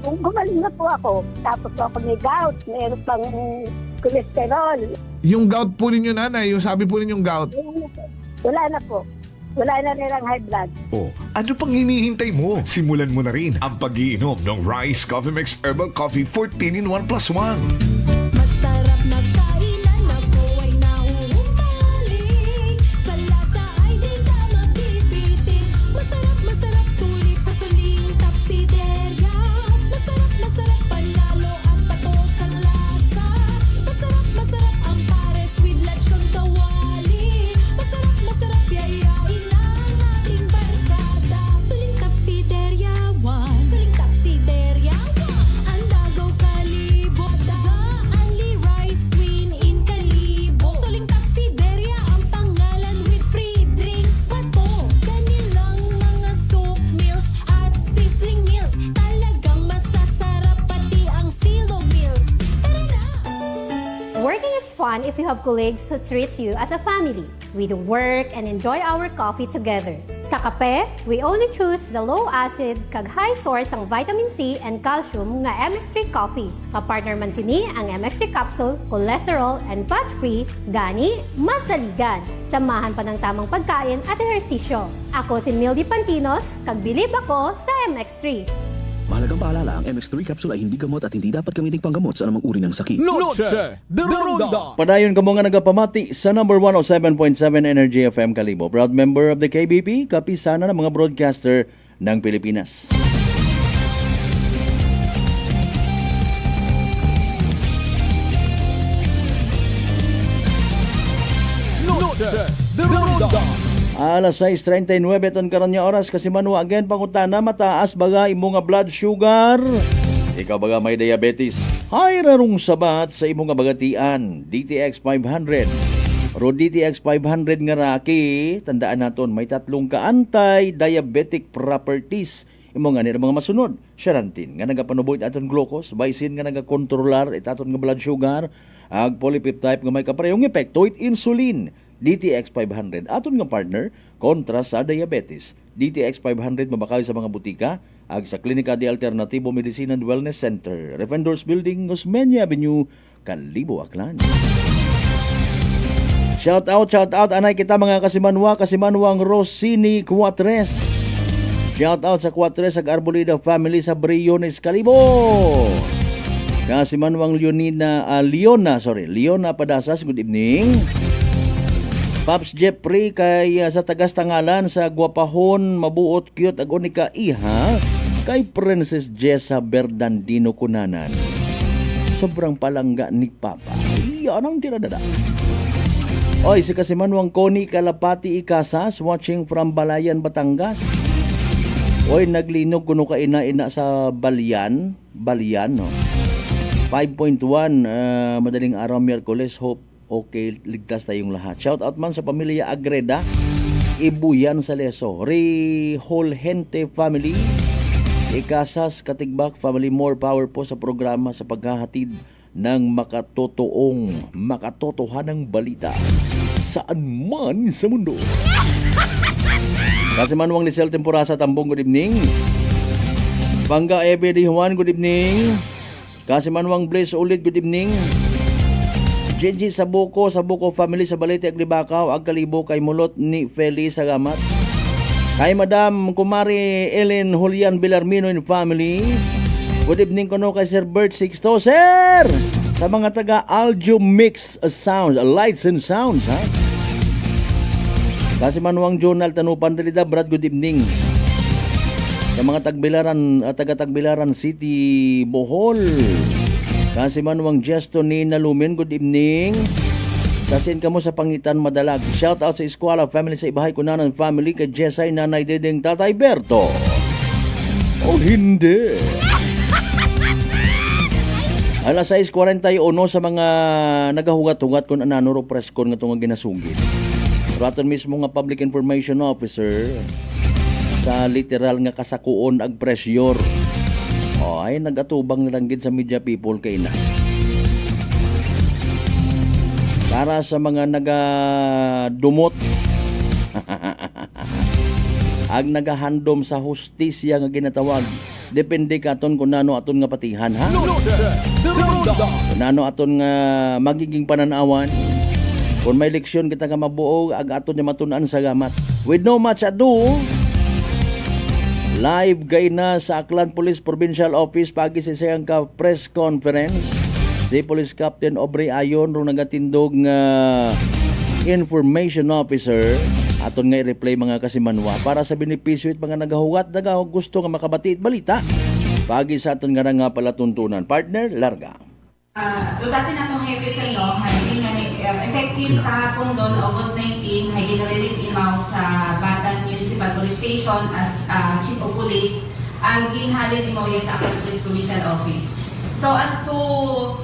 Gumaling na po ako. Tapos po ako may gout, mayroon pang cholesterol. Yung gout po ninyo, nanay, yung sabi po ninyong gout. Wala na po. Wala na nilang high blood. Oh, ano pang hinihintay mo? Simulan mo na rin ang pag-iinom ng Rice Coffee Mix Herbal Coffee 14 in 1 plus 1. Masarap na kainan ako ay nahuhumaling. Sa lasa ay di ka mapipitin. Masarap sulit sa suling tapsiderya. Masarap panalo at patok ang lasa. Masarap ang pares with lechon kawali. Masarap yayain ang ating barkada. Suling tapsiderya 1. Suling tapsiderya 1. Ang dagaw kalibo. The only rice queen in Kalibo. Suling tapsiderya ang pangalan with free drinks pa to. Kanilang mga soup meals at sizzling meals. Talagang masasarap pati ang silo meals. Tara na! Working is fun if you have colleagues who treats you as a family. We do work and enjoy our coffee together. Sa kape, we only choose the low-acid kag high source ang vitamin C and calcium nga MX3 coffee. Kapartner man sini ang MX3 capsule, cholesterol and fat-free, gani, masaligan. Samahan pa ng tamang pagkain at ehersisyo. Ako si Mildy Pantinos, kag bilib ako sa MX3. Mahalagang paalala, ang MX3 capsule ay hindi gamot at hindi dapat gamiting panggamot sa anumang uri ng sakit. Noche de Ronda. Padayon ka mo nga nagapamati sa number 107.7 Energy FM Kalibo. Proud member of the KBP, kapisana ng mga broadcaster ng Pilipinas. Noche de Ronda. Alas 6:39 ton karon nga oras kasi manwa again pangutana mataas baga imo nga blood sugar. Ikaw baga may diabetes. Hay rarong sabat sa imo nga bagatian. DTX 500. Ro DTX 500 nga raki, tandaan naton may tatlong ka anti-diabetic properties. Imo nga ni mga masunod. Xarantin nga nagapanuboy aton glucose, Vicin nga nagakontrolar itaton nga blood sugar, ag polypeptide nga may kaparehong epekto it insulin. DTX 500 aton nga partner kontra sa diabetes. DTX 500 mabakaw sa mga butika ag sa Klinika de Alternativo Medicine and Wellness Center, Refendors Building, Osmeña Avenue, Kalibo, Aklan. Shout out anay kita mga kasimanwang Rosini Cuatres. Shout out sa Cuatres ag Arboleda family sa Briones, Kalibo. Kasimanwang Leona Padasas, good evening. Pops Jeffrey kay sa tagas tangalan sa Guapahon, mabuot cute ag unika iha kay Princess Jessa Berdandino Kunanan. Sobrang palangga ni Papa. Iyan ang tiradada. Oy, si Kasimanwang Connie Kalapati Ikasas, watching from Balayan, Batangas. Oy, naglinog kuno ka ina sa Balian, no. 5.1 madaling araw Miyerkules. Hope okay, ligtas tayong lahat. Shout out man sa pamilya Agreda, Ibuyan sa Leso, Reholhente family, Ikasas, Katigbak family. More power po sa programa sa paghahatid ng makatotohanang balita saan man sa mundo. Kasimanwang Lisel Temporasa Tambong, good evening. Bangga Ebedi Juan, good evening. Kasimanwang Blaze ulit, good evening. Genji Sabuko family sa Balete Aglibakaw, Agkalibo kay Mulot ni Feli Sagamat. Kay Madam Kumari Ellen Julian Villarmino and family. Good evening kuno kay Sir Bert Sixto, sir! Sa mga taga Aljo Mix Sounds, Lights and Sounds, ha? Kasimanwang Jonal Tanupan Dalida, Brad, good evening. Sa mga taga-Tagbilaran City, Bohol. Kasimanwang Gesto Nina Lumen, good evening. Sasin ka mo sa Pangitan Madalag. Shout out sa Eskwala family sa Ibahay Kunanan family, kay Jessay, Nanay Dedeng, Tatay Berto. O hindi. Alas 6:41 sa mga nagahugat-hugat kung ananuro preskon nga itong ginasugid. Raton mismo nga Public Information Officer sa literal nga kasakuon ag pressure. Ay nagatubang nalanggit sa media people kay na. Para sa mga nagadumot ag nagahandom sa hustisya nga ginatawag, depende katon kung nano aton nga patihan, ha? Kung nano aton nga magiging pananawan. Kung may leksyon kita nga mabuo, ag aton nga matun-an sa gamat. With no much ado, live gay na sa Aklan Police Provincial Office pagi sa isang press conference. Si Police Captain Aubrey Ayon ro nagatindog nga information officer aton nga i-replay mga Kasimanwa para sa benepisyo it mga nagahugat gusto nga makabati it balita pagi sa aton nga palatuntunan. Partner, larga. Dati na itong episode, effective kahapon doon, August 19, ay ginarelip imaw sa Batan Municipal Police Station as Chief of Police, ang ginhalin imaw sa Aklan Police Provincial Office. So as to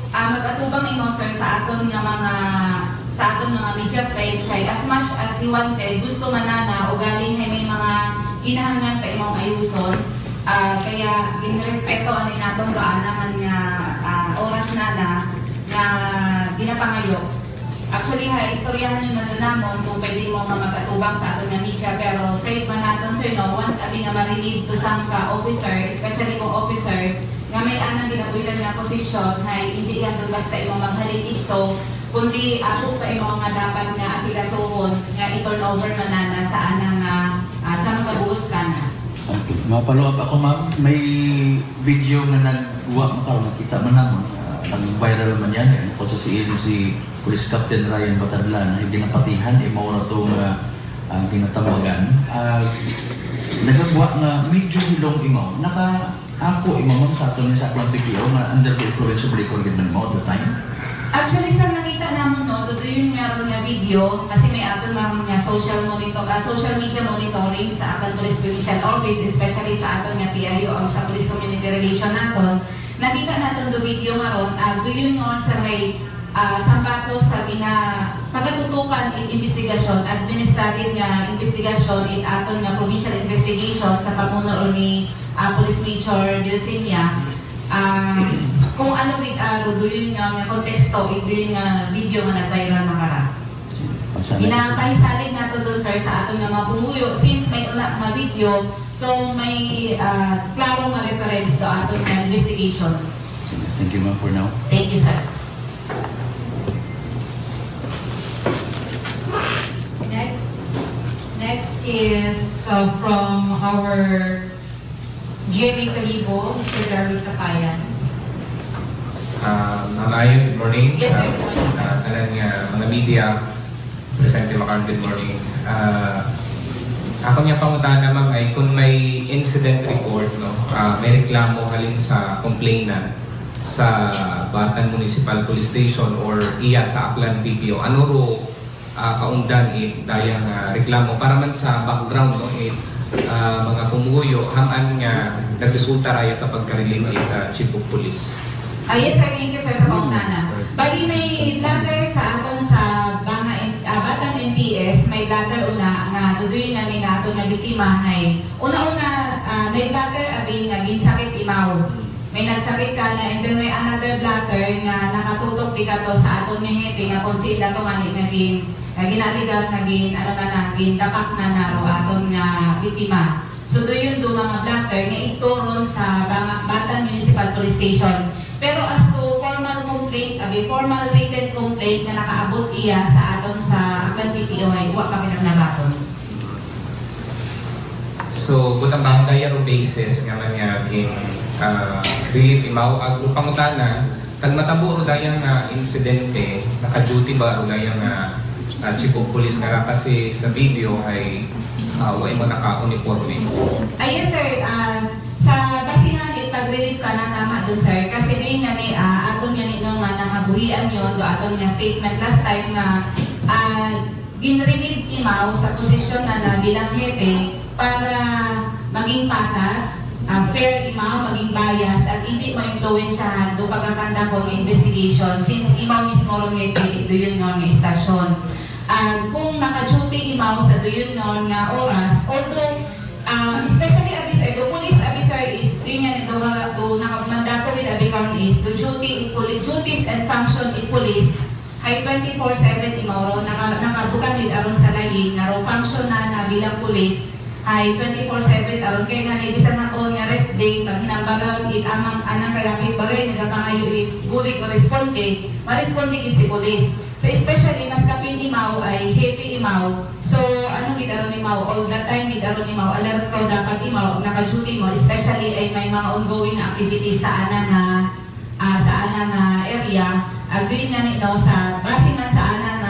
mag-atubang imaw sir sa aton mga media friends, ay as much as he wanted, gusto manana o galing ay may mga kinahanglan pa imong ayuson, kaya ginrespeto ani naton doan naman nga oras na ginapangayo. Actually, istoryahan nyo na namon kung pwede mo nga mag-atubang sa aton nga media, pero safe man naton sir, no? Once abi nga marinig to some officer, especially kung officer, nga may anang ginabuilan nga posisyon, ay hindi nga doon basta imong maghalin ito, kundi ako pa imong nga dapat nga asigasuhon, nga i-turn over manana sa anang sa mga buhos ka na. Okay. Mapalo up ako ma'am, may video na nagwa makaroon, nakita man naman, nag-viral man yan, kung sa si Police Captain Ryan Batadlan, ay ginapatihan, mauna itong ginatawagan. Nagagawa nga medyo hilong imaw, ako imaw sa ato ni sa Aklan PPO, na under the influence of record mo at the time. Actually, sa nakita naman, no, doon yung nga video, kasi may ato nga social media monitoring sa Aklan Police Provincial Office, especially sa ato nga PIO, ang sa Police Community Relation naton. Nakita natin do video nga ron, doon nga sa may sambato sa pagatutukan in investigasyon, administrative nga investigasyon in aton nga provincial investigation sa pamuno ni Police Major Dilsinia. Kung ano with doon nga konteksto, doon nga video nga nag-viral makara. Pinapahisalin nato doon sir sa aton nga mabuhuyo, since may una nga video, so may klaro nga reference do aton nga investigation. Thank you ma'am for now. Thank you sir. Next is from our GMA Kalibo, Mr. Darwin Kapayan. Ma'am Ayon, good morning. Yes, sir. Good morning. Mga media, Presidente Macaron, good morning. Ako niya pangutaan na ma'am ay kung may incident report, no, may reklamo halin sa complainant sa Batan Municipal Police Station or iya sa Aklan PPO, ano ro kaundan dayang reklamo para man sa background no mga pumuyo haman nga nagresulta raya sa pagka-relieve chief of police. Yes sir, thank you sir sa paunana. Bali may blatter sa aton sa Batang NPS, may blatter una nga tuduy nga ni nato nga biktima hay una-una may blatter abi nga ginsakit imaw. May nagsakit ka na and then may another blatter nga nakatutok di ka to sa aton nga hepe nga kung sila to nga ginaligang naging dapak na naro aton nga biktima. So doon yung mga blatter nga ituron sa Batang Municipal Police Station. Pero as to formal complaint, formal written complaint na nakaabot iya sa aton sa Aklan PTO ay huwag kami nagnabaton. So, butang bahagaya ro basis nga man nga relief imaw ag pangutana kag matabo ro dayang insidente naka-duty ba ro dayang chief of police nga kasi sa video ay way mo naka-uniforme. Yes sir, sa basihan pag-relieve ka na tama dun sir kasi din nga ni aton nga nino nga nahabuhian yon do aton nga statement last time nga ginrelieve imaw sa posisyon na bilang hepe para maging patas, fair imaw, maging bias at hindi ma-influensyahan do pagkakanda ko ng investigation since imaw mismo ro hepe do yun nga istasyon. Kung naka-duty imaw sa do yun nga oras, although especially the police officer is doing an nakamandato with Abicon is to duties and function in police ay 24/7 imoro nakabukan din aron sa layin nga function na bilang police ay 24/7 aron kay nga bisan hapon nga rest day pag hinambagan amang anang kagapit bagay nagapangayo bulig o responde ma-responde gid si police. So especially mas kapin imaw ay happy imaw. So anong gidaron imaw all the time gidaron imaw alert ko dapat imaw naka-duty mo especially ay may mga ongoing activities sa anang area. Agree nga nito sa base man sa anang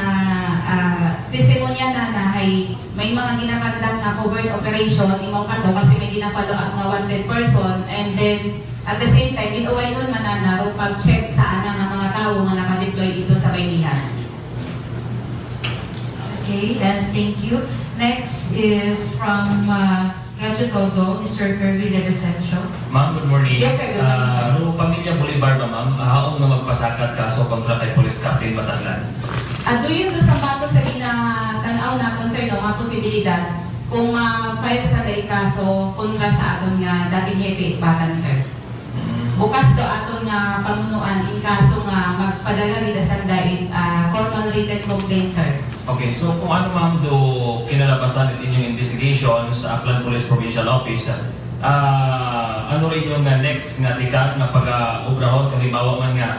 testimonya na ay may mga ginakandak na covert operation imaw kato kasi may ginapalo nga wanted person and then at the same time inuway nun mananaro pag-check sa anang mga tao nga naka-deploy ito sa bayanihan. Okay, and thank you. Next is from Radyo Todo, Mr. Kirby de Vicencio. Ma'am, good morning. Yes, sir. Good morning, sir. Pamilya Bolivar ba, ma'am? Haong nga magpasakat kaso kontra kay Police Captain Bataglan. Doon sa bato sa ginatanaw natin, sir, no, mga posibilidad kung file sa day kaso kontra sa aton nga dating hepe batan, sir. Bukas do aton nga pamunuan in kaso nga magpadala nila sa daig formal written complaint, sir. Okay, so kung ano ma'am do kinalabasan din inyong investigation sa Aklan Police Provincial Office, ano rin yung next nga tikat nga pag-obrahon kung halimbawa man nga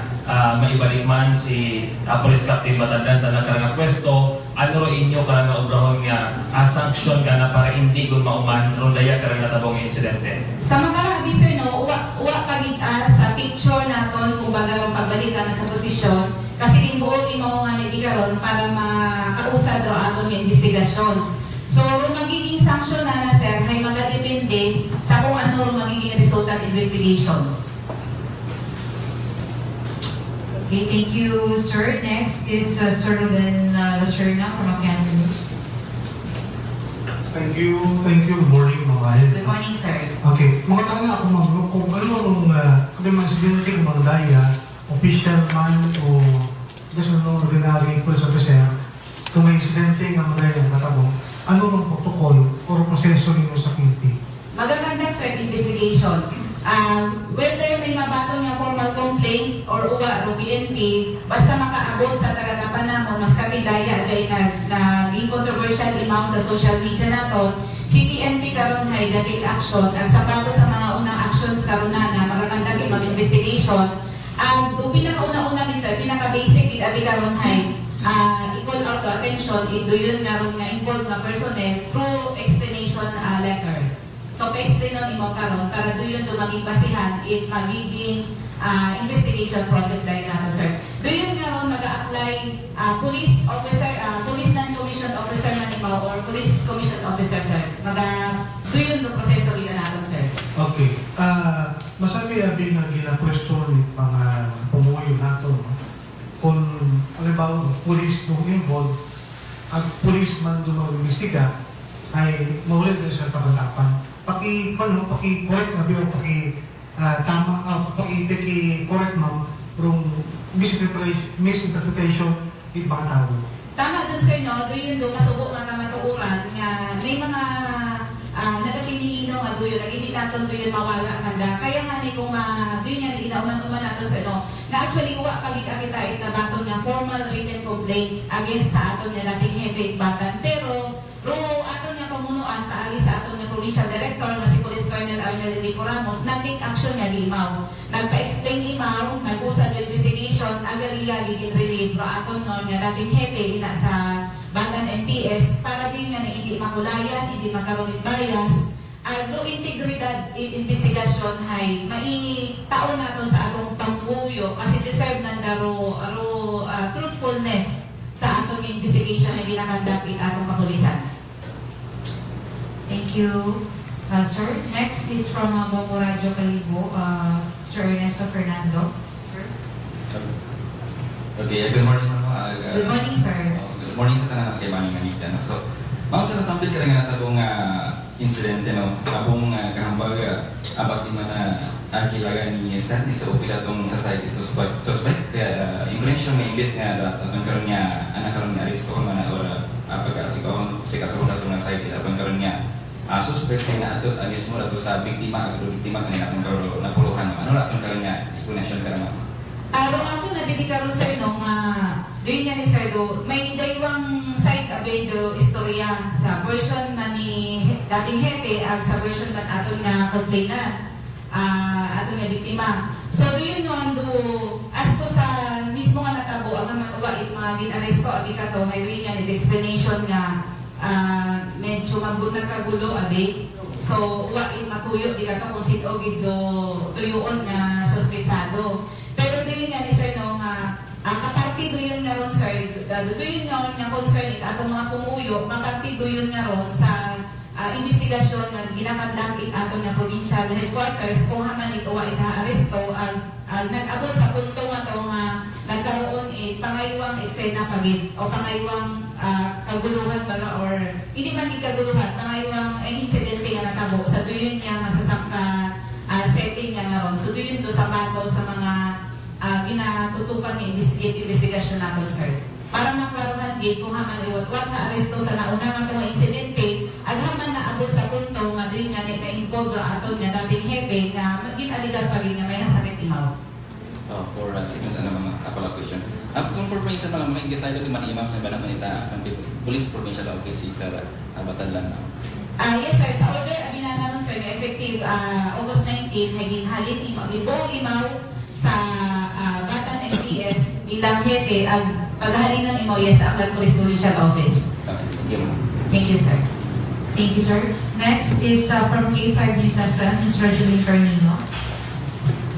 maibalik man si Police Captain Bataglan sa nakarang pwesto, ano rin inyo karang nga obrahon nga sanction ka na para hindi kung mauman rondaya karang natabong insidente? Sa mga sir, no, uwa pagita sa picture naton kung baga pagbalik ka na sa posisyon kasi imbuol imo nga nitigaron para makausad ro aton yung investigasyon. So, magiging sanction na sir, ay magadepende sa kung ano magiging resultant investigation. Okay, thank you, sir. Next is Sir Ruben Lacerna from Academy News. Thank you. Good morning, mga Good morning, sir. Okay, mga tanong ako ma'am, kung ano kung may insidente kung mga daya, official man o just ordinary police officer, kung may insidente nga mga daya natabo, ano ang protocol o proseso ninyo sa PNP? Magaganda sir investigation. Whether may mabato niya formal complaint or uwa o PNP, basta makaabot sa tagakapanamon, mas kapidaya ay naging controversial imaw sa social media nato, si PNP karon hay take action ang sapato sa mga unang actions karon na magaganda yung investigation. Ang pinakauna-una din sir, pinaka-basic din abi karon hay i-call out to attention do yun nga ron nga involved nga personnel through explanation letter. So, pa-explain nun imo karon para do yun maging basihan if magiging investigation process dahil natin, sir. Do yun nga ron mag-a-apply police officer, police non-commissioned officer man imo or police commissioned officer, sir. Do yun no proseso gina natin, sir. Okay. Masabi abi nga gina-question ni mga pumuyo nato, no? Kung halimbawa police nung involved ang police man dumawimbestiga ay maulit din sa kabantapan. Paki-correct na biyo, paki-correct ma'am, rung misinterpretation ng mga tao. Tama dun sir, no? Doon yun doon, masubo nga kamatuuran nga may mga nagapiniino nga doon yun, hindi natin doon yun mawala kanda. Kaya nga ni kung doon yan, inauman-uman natin sir, no? Na actually, kuha kita na baton nga formal written complaint against sa aton nga dating heavy batan. Pero, aton nga pamunuan, paagi sa aton nga provincial director nga si Police Colonel Arnel Rico Ramos, nating action nga limaw. Nagpa-explain limaw, nag-usad investigation, agarila giging relieve ro aton nga dating hepe ina sa Batan MPS para din nga hindi makulayan, hindi magkaroon ng bias. Ro integridad investigasyon hay maitaon nato sa atong pangbuyo kasi deserve nanda ro truthfulness sa atong investigation na ginakandak in atong kapulisan. Thank you, sir. Next is from Bongo Radyo Calibo, Sir Ernesto Fernando. Okay, good morning mga. Good morning, sir. Good morning sa tanan kay Manny Manita. So, mao sa nasampil ka nga natabong insidente no, tabong kahambag abasin man akilaga ni San isa upila tong society suspect kaya intention nga imbes nga atong karon nga anak karon nga risko man ora pag-asikahon sa kasulod atong society atong karon nga suspect nga ato mismo ato sa biktima nga atong karon napuluhan ano atong karon nga explanation ka naman. Araw ako nabiti karon sir no nga doon nga ni sir do may daywang side abay do istorya sa version man ni dating hepe ag sa version man aton nga complainant aton nga biktima. So doon yon do as to sa mismo nga natabo ang mawait mga ginaresto abi kato may doon nga ni explanation nga medyo nagkagulo abi. So wait matuyo di kato kung sino gid do tuyoon nga suspetsado. Pero doon nga ni sir no nga kaparti doon nga ron sir doon nga concern atong mga pumuyo kaparti doon nga ron sa investigasyon nga ginakandak atong nga provincial headquarters kung haman ito wa ika-aresto ang nag-abot sa punto nga to nga nagkaroon pangaywang eksena pagid o pangaywang kaguluhan baga or hindi man kaguluhan pangaywang incident nga natabo sa doon nga masasangka setting nga ron. So doon to sa bato sa mga ginatutupan ng investigasyon natin, sir. Para maklaruhan gid kung haman iwat ka-aresto sa nauna nga itong insidente, ag haman naabot sa punto nga doon nga na-involve aton nga dating hepe nga ginaligan pa rin nga may nasakit imaw. For second mga couple of question. Confirmation na lang may decided man imam sa Banang Manita ang Police Provincial Office sa Batanlan. Yes sir, sa order abinana nun sir na effective August 19 naging halin imaw sa Batan MPS bilang hepe ang paghalinan imo sa Aklan Police Provincial Office. Thank you sir. Thank you, sir. Next is from K5 News FM, Ms. Regeline Carnino.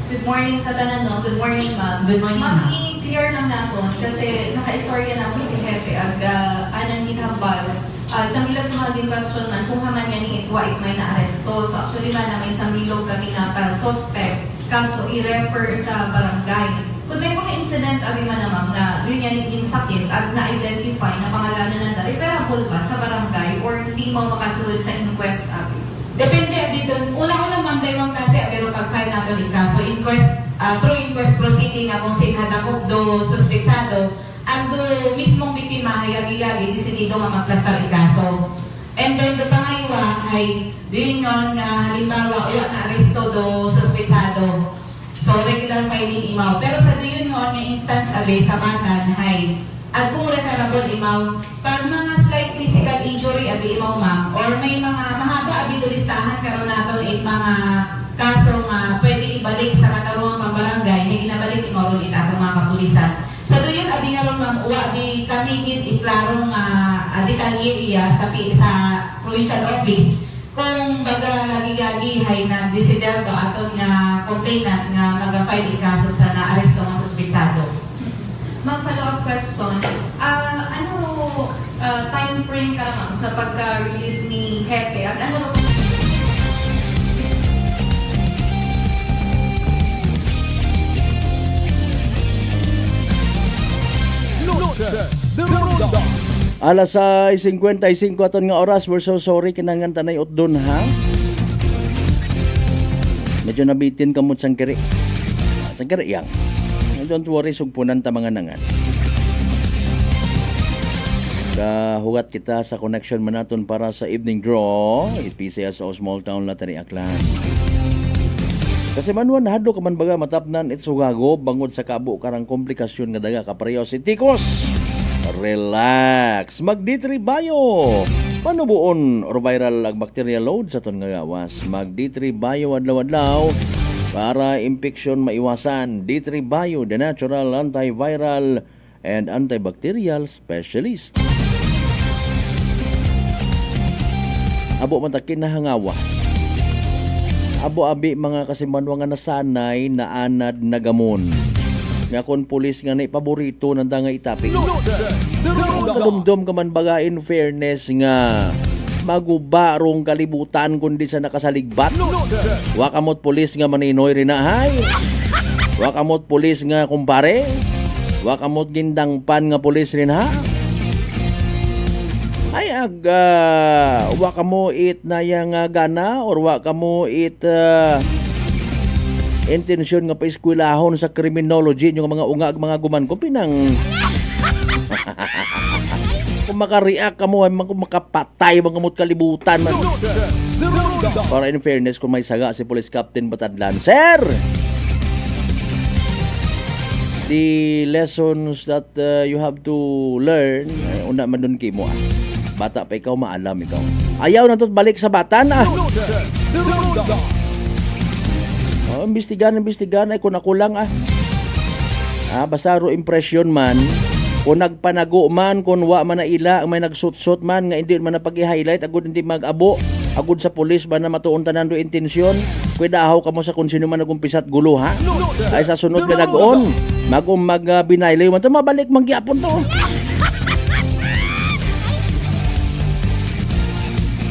Good morning sa tanan, no? Good morning, ma'am. Good morning, ma'am. ma'am. I-clear lang natin kasi naka-istorya na ako si Hepe ag anan githambal. Sa milag sa mga din question man kung haman yan ni itwa it may na-aresto. So actually man na may sambilog kami na suspect kaso i-refer sa barangay. Kung may mga incident abi man naman na yun yan insakit at na-identify na pangalanan ng referable ba sa barangay or hindi mo makasulod sa inquest abi? Depende dito. Una-una ma'am, daywang klase pero pag-file natin yung kaso, through inquest proceeding kung sinadakop do suspetsado, ang do mismong biktima hayag-iyagi, disidido nga magplastar yung kaso. And then, do pangaywa ay doon yun nga halimbawa, uwa na aresto do suspetsado. So, regular filing imaw. Pero sa doon yun nga instance abe sa Batan, ay at kung referable imaw, pag mga slight physical injury abi imaw ma'am, or may mga mahaba abi do listahan karon naton mga kaso nga pwede ibalik sa katarungang pambarangay, ay ginabalik imaw ulit atong mga kapulisan. So doon abi nga ron ma'am, uwa abi kami gid iklarong detalye iya sa provincial office kung baga gigagi hay na desiderdo aton nga complainant nga maga-file ikaso sa naaresto nga suspetsado. Ma'am, follow-up question. Ano time frame ka naman sa pagka-relieve ni Hepe? At ano Noche de Ronda. Alas 6:55 aton nga oras. We're so sorry kinangan tanay utdon ha. Medyo nabitin kamot sang kiri. Sang kiri yang. Don't worry, sugpunan ta mga nangan. Hugat kita sa connection manaton para sa evening draw. IPCS o Small Town Lottery Aklan. Kasi manuan hado ka man baga matapnan it sugago bangod sa kabo karang komplikasyon nga daga kapareho si Tikos. Relax, mag-D3 Bio. Panubuon or viral ag bacterial load sa ton nga gawas. Mag-D3 Bio adlaw-adlaw para infection maiwasan. D3 Bio, the natural antiviral and antibacterial specialist. Abo matakin na hangawa. Abo abi mga kasimanwa nga nasanay na anad na gamon. Nga kon pulis nga na paborito nanda nga itapik. Kadumdum ka man baga in fairness nga maguba rong kalibutan kundi sa nakasaligbat. Wakamot pulis nga maninoy rin na hay. Wakamot pulis nga kumpare. Wakamot gindang pan nga pulis rin ha. Ay wakamo it na yang gana or wakamo it intensyon nga paiskwelahon sa criminology yung mga ungag mga guman ko pinang kung makareact ka mo ay makapatay mga mut kalibutan man. Para in fairness kung may saga si Police Captain Batadlan, Sir, the lessons that you have to learn una man dun kimo bata pa ikaw maalam ikaw ayaw na to balik sa bata na. Imbestigan ay kung nakulang basta ro impression man kung nagpanago man kung wa man na ila may nagsutsot man nga hindi man na pag-highlight agud hindi mag-abo agud sa pulis ba na matuon tanan do intensyon kuidahaw ka mo sa kung sino man nagumpisat gulo ha ay sa sunod nga nag-on binayloy man to mabalik mangyapon to.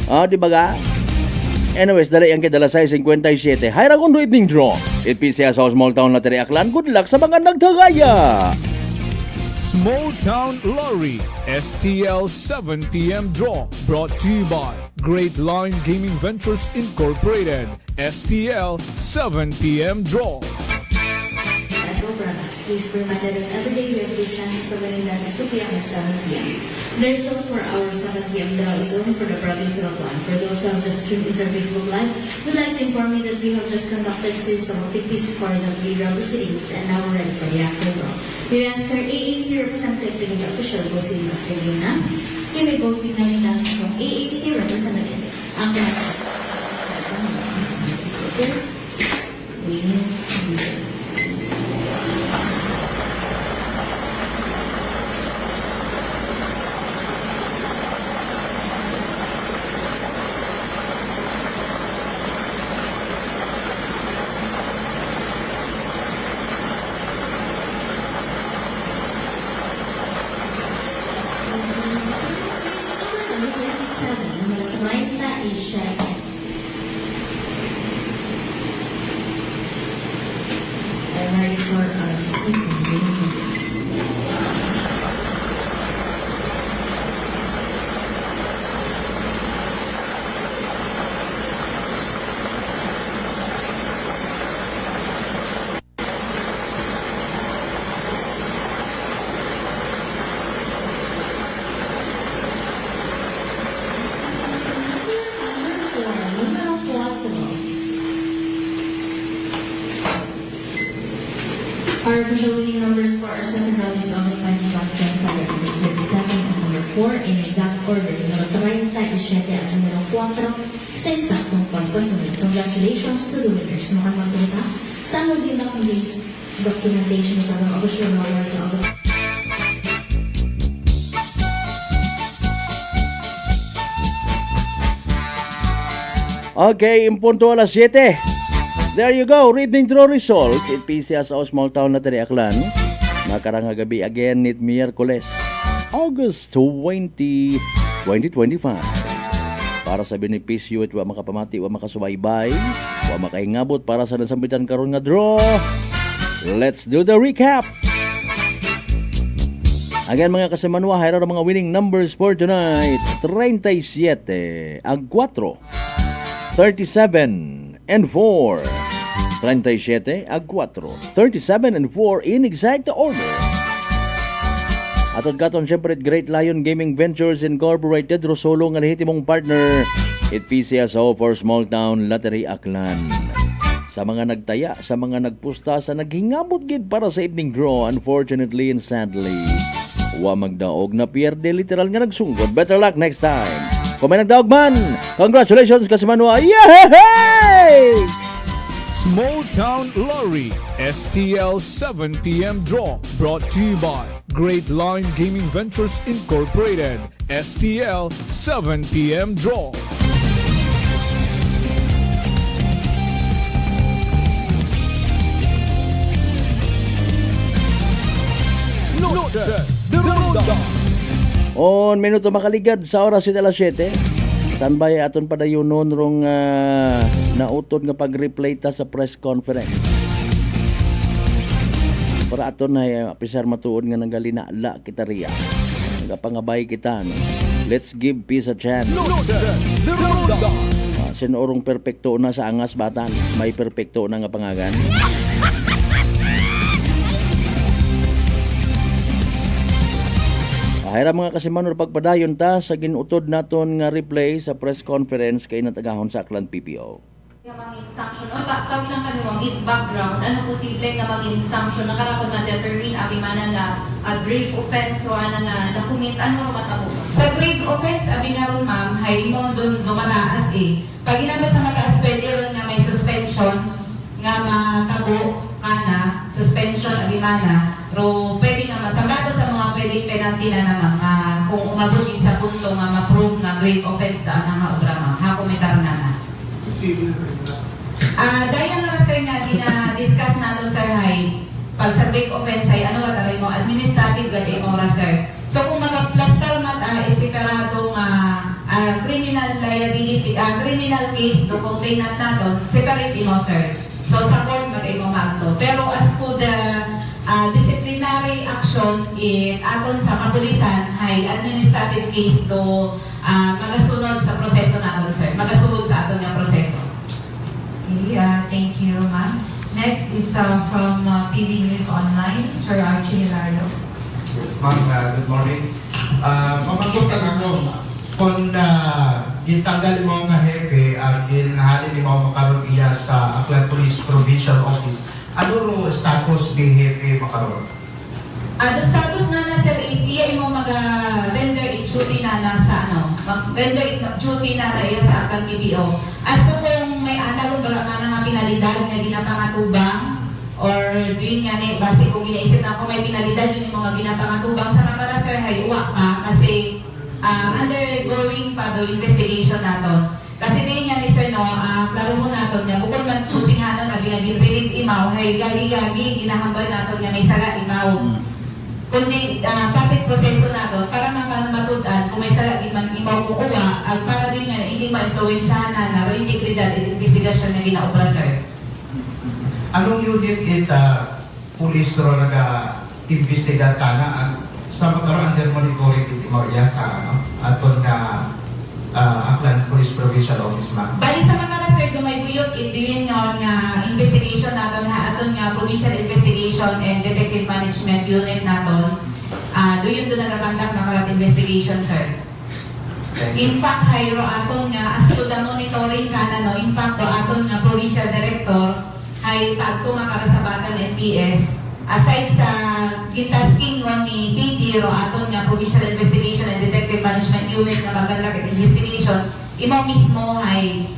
Di ba ga? Anyways, dali ang kidala sa 57. Hayragon do evening draw. IPCS sa Small Town Lottery Aklan. Good luck sa mga nagtagaya. Small Town Lottery STL 7 p.m. draw brought to you by Great Line Gaming Ventures Incorporated. STL 7 p.m. draw. As all products, please be reminded that every day we have two chances of winning, that is 2 p.m. and 7 p.m. There's so for our 7 p.m. draw is only for the province of Aklan. For those who have just tuned into our Facebook Live, we'd like to inform you that we have just conducted series of PPC for the draw proceedings and now we're ready for the actual draw. We ask our AAC representative to the official go see Mr. Lina. You may go signaling us from AAC representative. Ang Our official winning numbers for our second round is August 21, 25, number 37, and number 4 in exact order. Number 37 at number 4 sa eksaktong pagkasunod. Congratulations to the winners. Mukhang magpunta sa din na documentation ito ng August Renewal sa August. Okay, impunto alas 7. There you go, reading draw result. IPCS sa Small Town Lottery Aklan. Makarang gabi again nit Miyerkules, August 20, 2025. Para sa benepisyo at wa makapamati, wa makasubaybay, wa makaingabot para sa nasambitan karon nga draw. Let's do the recap. Again mga kasamanwa, hayra ang mga winning numbers for tonight. 37 ag 4. 37 and 4. 37 ag 4. 37 and 4 in exact order. Atod katon syempre Great Lion Gaming Ventures Incorporated, Rosolo nga lehitimong partner it PCSO for Small Town Lottery Aklan. Sa mga nagtaya, sa mga nagpusta, sa naghingabot gid para sa evening draw, unfortunately and sadly, wa magdaog na pierde, literal nga nagsungkod. Better luck next time. Kung may nagdaog man, congratulations Kasimanwa! Yay! Small Town Lottery STL 7 p.m. draw brought to you by Great Line Gaming Ventures Incorporated. STL 7 p.m. draw. On minuto makaligad sa oras ita alas 7. Standby aton padayunon rong nautod nga pag-replay ta sa press conference. Para aton na pisar matuod nga nanggalinala kita riya. Nagapangabay kita no. Let's give peace a chance. Sinorong perpekto na sa angas batan, may perpekto na nga pangagan. Hayra mga Kasimanwa pagpadayon ta sa ginutod naton nga replay sa press conference kay natagahon sa Aklan PPO. Nga maging sanction o kawin lang kaniwang background, ano posible nga maging sanction na karakot na determine abi man nga grave offense o nga na-commit, ano matabo? Sa grave offense, abi nga ron ma'am, hay mo doon dumataas eh. Pag inaba sa mataas, pwede ron nga may suspension nga matabo kana, suspension abi mana, ro pwede nga masambado sa mga pwedeng penalty na naman kung umabot yung sa punto nga ma-prove nga grave offense ta na nga obra ma'am, hakumitar na na. Dahil nga sir nga discuss natin sir hay, pag sa grave offense ay ano nga taray mo, administrative gadi mo ra sir. So kung mag-plaster mata, separado nga criminal liability, criminal case do complainant natin, separate mo sir. So sa court mag-ay mo magto. Pero as to the disciplinary action aton sa kapulisan ay administrative case to magasunod sa proseso natin sir. Magasunod sa aton nga proseso. Okay, thank you, ma'am. Next is from PB News Online, Sir Archie Hilardo. Yes, ma'am. Good morning. Mamangkitan ako kung gitanggal mo nga hepe at ginahali ni mo makaroon iya sa Aklan Police Provincial Office. Ano ro status ni hepe makaroon? The status na sir is iya imo mag-render duty na nasa render duty na iya sa Aklan PBO. As to kung may analo ba nga pinalidad nga ginapangatubang or din nga ni base kung ginaisip na kung may pinalidad yun yung mga ginapangatubang sa makara sir hay uwa pa kasi undergoing pa do investigation naton. Kasi din nga ni sir no, klaro mo naton nga bukod man kusinghanon na ginag-relieve imaw hay gagi-gagi ginahambal naton nga may sala imaw. Kundi kapit proseso naton para matudan kung may sala man imaw kukuha at para din nga hindi ma-influensyahan na ro integridad at investigasyon nga ginaobra sir. Anong unit police ro naga-investigar ka na sa magkaroon under monitoring iti Maria sa aton na Aklan Police Provincial Office ma'am? Bali sa makara sir, may buyot ito yun nga investigation naton aton nga Provincial Investigation and Detective Management Unit naton. Doon nagakandak makarat investigation sir. In fact, hayro aton nga as to the monitoring kana no, in fact do aton nga Provincial Director hay pagto makara sa Batan MPS aside sa gitasking ni PD ro aton nga Provincial Investigation and Detective Management Unit na magandang investigation, imo mismo ay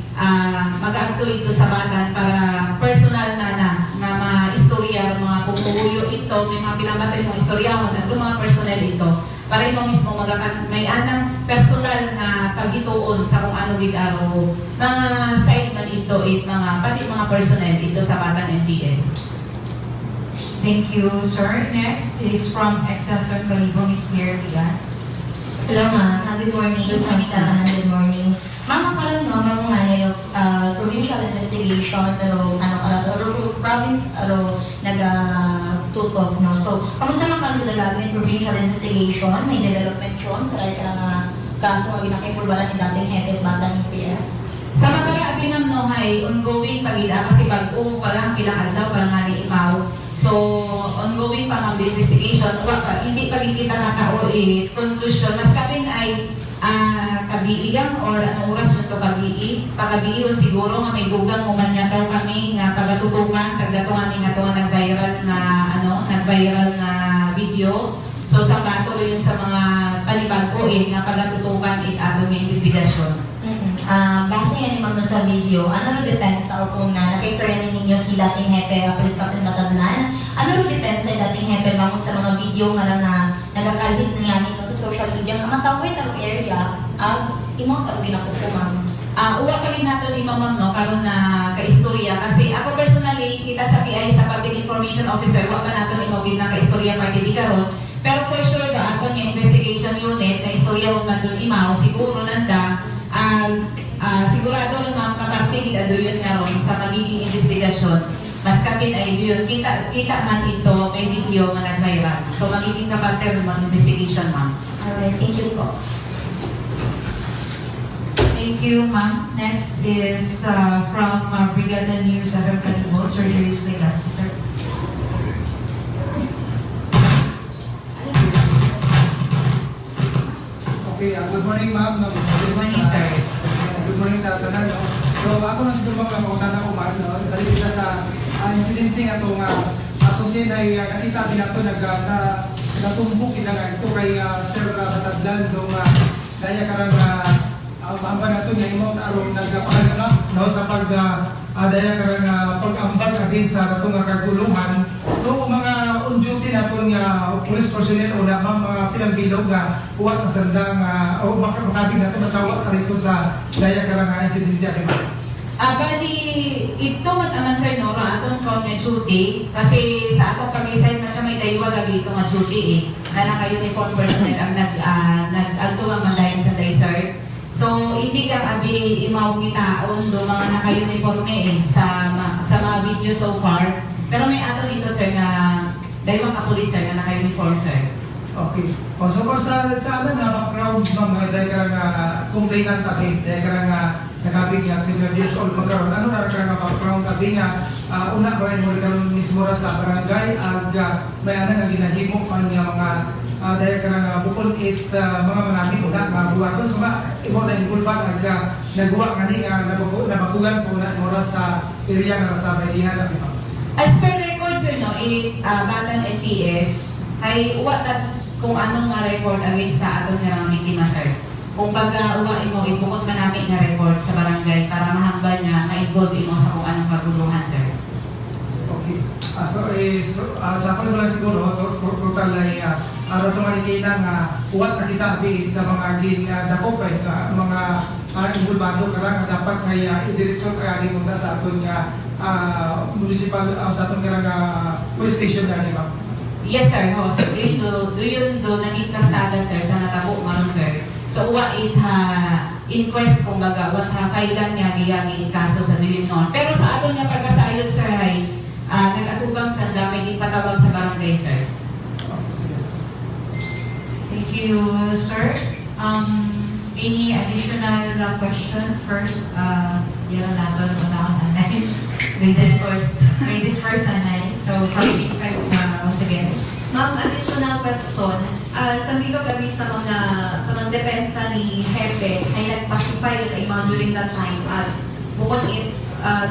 mag-agto ito sa Batan para personal na ma-istorya mga pumuhuyo ito, may mga pinambatay mong istoryahon at mga personnel ito para imo mismo may anang personal na pagituon sa kung ano gidaro mga site man ito pati mga personnel ito sa Batan MPS. Thank you, sir. Next is from Excelsior Calibo, Ms. Mira Ligan. Hello ma'am, good morning. Good morning sa kanan, good morning. Ma'am, ako lang no, ma'am nga yung provincial investigation, pero province, naga tutok, no? So, kamusta man karon dagagin provincial investigation, may development yun sa dahil ka nga kaso nga ginakipulbaran ni dating hepe at bata ni PS? Sa mga ma'am no, hay ongoing pagida kasi bago pa lang ilang adlaw pa nga ni Imaw. So, ongoing pa ang investigation. Hindi pa rin kita nakao conclusion. Mas kapin ay kabiigang or anong oras nito kabii. Pagabii siguro nga may dugang umanyataw kami nga pagatutukan, kagatuhan ni nga nag-viral na video. So, sa patuloy yun sa mga palibag ko nga pagatutukan atong investigasyon. Base nga ni Ma'am no sa video, ano ro depensa o kung nakaistorya ninyo si dating hepe Police Captain Batadlan, ano ro depensa dating hepe bangon sa mga video nga nagakalhit na yan sa social media nga matawid ang area imo karon ginakuko ma'am. Uwa pa rin nato ni Ma'am no karon na kaistorya kasi ako personally kita sa PI sa Public Information Officer wa pa nato ni mo na kaistorya parte di karon pero for sure ga aton nga investigation unit na istorya mo man dun Imaw siguro nanda sigurado rin ma'am kaparte kita doon nga ron sa magiging investigasyon mas kapin ay doon kita man ito may video nga nag-viral so magiging kaparte rin mga investigation ma'am. Alright, thank you po. Thank you, ma'am. Next is from Brigada News FM Kalibo, Sir Julius Legaspi, sir. Okay, good morning ma'am. Good morning sir. Good morning sa tanan. No? So ako na siguro magkakuntan ako ma'am. No? Dali kita sa insidente nga ito nga ako siya ay nakita binato natumbok kita nga ito kay Sir Batadlan do nga daya karang maamba nato nga imo aron nagkapahan na no sa pag daya karang pag-ambag agin sa ato nga kaguluhan do mga on duty naton nga police personnel o lamang mga pilambilog nga uwat na sandang o makabig nato masawa sa rito sa daya karang insidente akin. Bali, ito mataman sa inyo, atong from nga duty, kasi sa atong pag-isay na siya may daywa dito nga duty na naka-uniform personnel ang nag-agtuwang mandahin sa day-sir. So, hindi ka abi imaw kitaon do mga naka-uniforme sa mga video so far. Pero may ato dito sir na daywa ka-police sir na naka-uniform sir. Okay. So, sa background mga dahil ka nga complainant kami, dahil ka nga nakabig nga 12 years old magkaroon. Ano na ka nga background kami nga una ba mo karon mismo ra sa barangay ag may ana nga ginahimo pa nga mga dahil ka nga bukod mga manami una nga buhaton sa imo na involved ag nagawa nga ni nabakugan po na mura sa area nga sa Baydihan. As per record sir no, Batan LTS ay uwat kung anong nga record against sa aton nga mga biktima sir. Kung baga uwain mo, ibukot ka namin nga record sa barangay para mahambal niya, ma-involve mo sa kung anong kaguluhan, sir. Okay. Sa ako lang siguro, total ay araw ito malikita nga uwat na kita na mga ginadakop ay mga involvado ka lang dapat kaya idiretso kaya rin muna sa aton nga municipal, sa aton nga police station na ba? Yes, sir. No. So, doon naging kastada, sir, sa natabo maron, sir. So, inquest, kumbaga, kailan niya giyagi kaso sa dilim noon. Pero sa aton niya pagkasayod, sir, ay nag-atubang sa dami, ipatawag sa barangay, sir. Thank you, sir. Any additional question? First, yan ang nato na anay. May discourse anay. So, once again. Ma'am, additional question. Sa milog kami sa mga depensa ni Hepe ay nagpasipay at mga during that time at bukod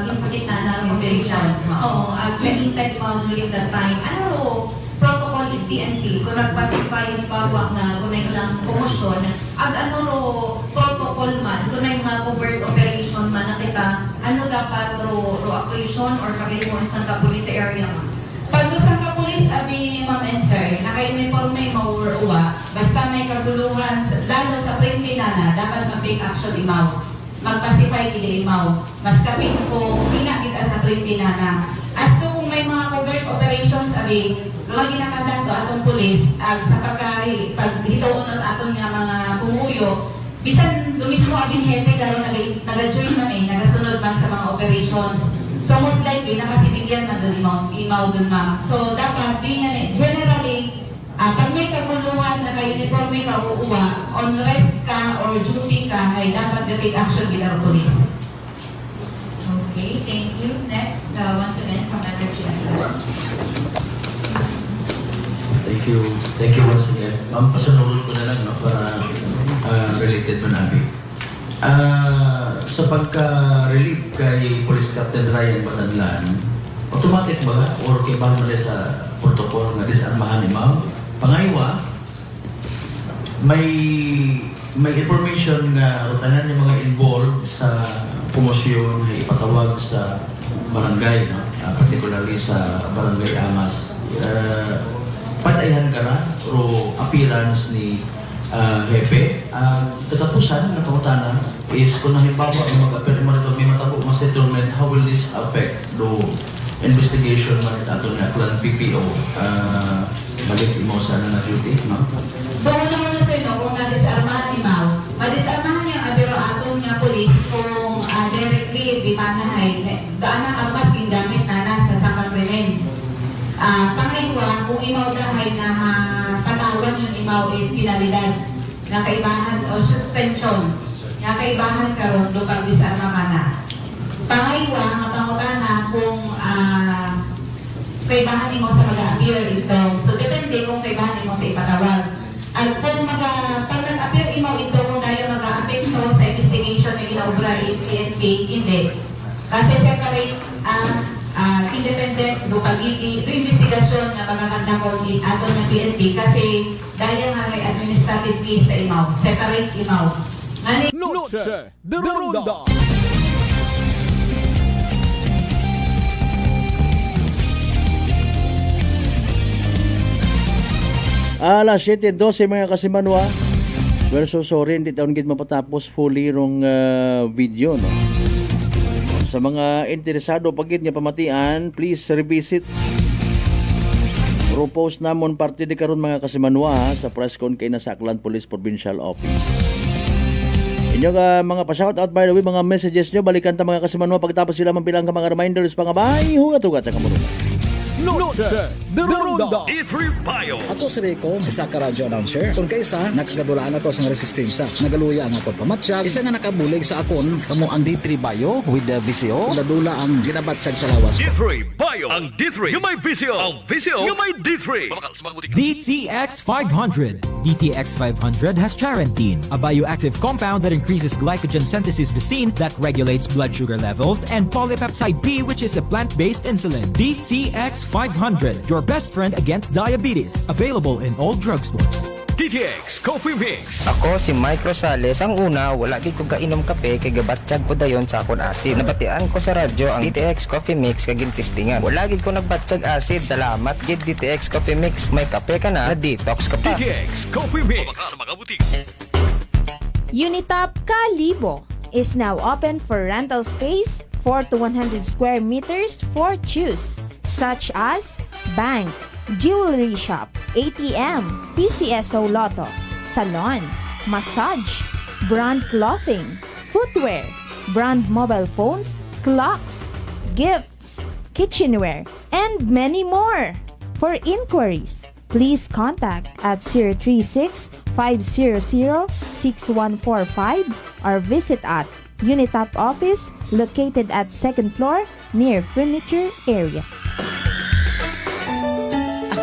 ginsakit na operation. Oo, at kaintay mga during that time. Ano ro protocol in PNP kung nagpasipay yung pagwa na kung na ilang komosyon ag ano ro protocol man kung na yung mga covert operation man na kita ano dapat ro operation or kagayon sa kapulis sa area man? Pag sa kapulis, abi ma'am and sir, naka-uniforme mauwa, basta may kaguluhan, lalo sa printinana, dapat mag-take action imaw. Magpasipay kili imaw. Mas kapit ko, kita sa printinana. As to kung may mga covert operations, abi, lumagi nakandang to atong pulis, sa paghitoon ng atong nga mga pumuyo, bisan lumismo abing hepe, karo nag-join man nagasunod man sa mga operations. So most likely, nakasibilyan na doon imaw doon ma'am. So dapat, yun yan generally, pag may kaguluhan na ka-uniforme ka uuwa, on rest ka or duty ka, ay dapat take action gila police. Okay, thank you. Next, once again, from Energy Island. Thank you once again. Ma'am, pasunod ko na lang no, para related mo namin. Sa pagka-relieve kay Police Captain Ryan Batanlan, automatic ba or kaibahan mo sa protocol nga disarmahan ni ma'am? Pangaywa, may information nga tanan yung mga involved sa promosyon ay ipatawag sa barangay, no? Particularly sa barangay Amas. Patayan ka na o appearance ni Hepe. Katapusan na pangutana is kung halimbawa mag-appear mo nito, may matabo mo settlement, how will this affect the investigation man ato na Clan PPO? Balik mo sa na duty, ma'am? So, una sa inyo, kung na-disarmahan ni Mau, ma-disarmahan yung abiro atong nga police kung directly di manahay, daan ang armas yung gamit na nasa sakang krimen. Pangaywa, kung imaw dahay na katawan yung imaw pinalidad, na kaibahan o suspension, na kaibahan karon do pag disarma ka na. Pangaywa, nga pangutana kung kaibahan mo sa mag-appear ito. So, depende kung kaibahan mo sa ipatawag. At kung pag nag-appear mo ito, kung dahil mag-apekto sa investigation na ginaubra PNP, hindi. Kasi separate independent do pagiging do investigasyon nga magaganda ko ato ng PNP kasi dahil nga may administrative case na imaw. Separate imaw. Noche de Ronda. Alas 7:12 mga kasimanwa. Well, so sorry, hindi taon gid mapatapos fully rong video, no? Sa mga interesado pagit nga pamatian, please revisit. Propose namon parte di karon mga kasimanwa sa press con kay nasa Aklan Police Provincial Office. Inyo ka mga pa-shout out by the way, mga messages nyo balikan ta mga kasimanwa pagtapos sila mampilang ka mga reminders pangabay hugat-hugat sa kamurunan. Noche de Ronda. E3 Bio. Ako si Rico, isa ka radio announcer. Kung kaysa, nakagadulaan ako sa resistensya. Nagaluya ang ako pamatsyag. Isa nga nakabulig sa akon, kamo ang D3 Bio with the VCO. Nadula ang ginabatsyag sa lawas ko. D3 Bio. Ang D3 yung may VCO. Ang VCO yung may D3. DTX 500. DTX 500 has Charantine, a bioactive compound that increases glycogen synthesis Vicine that regulates blood sugar levels, and polypeptide B, which is a plant-based insulin. DTX 500, your best friend against diabetes. Available in all drugstores. DTX Coffee Mix. Ako si Mike Rosales. Ang una, wala gid ko kainom kape kay gabatsyag ko dayon sa akon asid. Nabatian ko sa radyo ang DTX Coffee Mix kay gintistingan. Wala gid ko nagbatsyag asid. Salamat gid DTX Coffee Mix. May kape ka na detox ka pa. DTX Coffee Mix. Unitop Kalibo is now open for rental space 4 to 100 square meters for choose, such as bank, jewelry shop, ATM, PCSO Lotto, salon, massage, brand clothing, footwear, brand mobile phones, clocks, gifts, kitchenware, and many more. For inquiries, please contact at 036-500-6145 or visit at Unitop office located at 2nd floor near furniture area.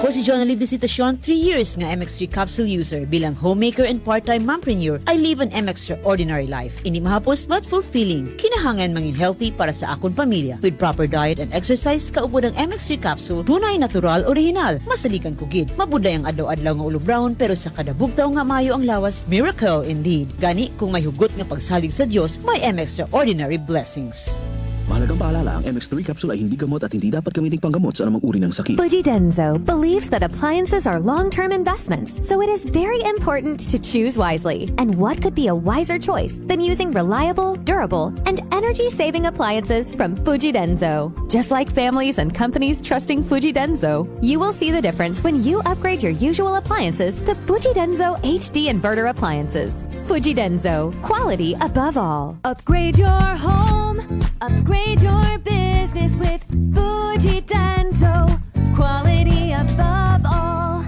Ako si Jonali Visitacion, 3 years nga MX3 capsule user. Bilang homemaker and part-time mompreneur, I live an extraordinary life. Hindi mahapos but fulfilling. Kinahangan mangin healthy para sa akong pamilya. With proper diet and exercise, kaupo ng MX3 capsule, tunay, natural, original. Masalikan kugid. Mabuday ang adlaw-adlaw nga ulo brown, pero sa kada bugtaw nga mayo ang lawas, miracle indeed. Gani, kung may hugot nga pagsalig sa Dios, may extraordinary blessings. Mahalagang paalala, ang MX3 capsule ay hindi gamot at hindi dapat gamiting panggamot sa anumang uri ng sakit. Fujidenzo believes that appliances are long-term investments, so it is very important to choose wisely. And what could be a wiser choice than using reliable, durable, and energy-saving appliances from Fujidenzo? Just like families and companies trusting Fujidenzo, you will see the difference when you upgrade your usual appliances to Fujidenzo HD inverter appliances. Fujidenzo, quality above all. Upgrade your home, upgrade your business with Fujidenzo, quality above all.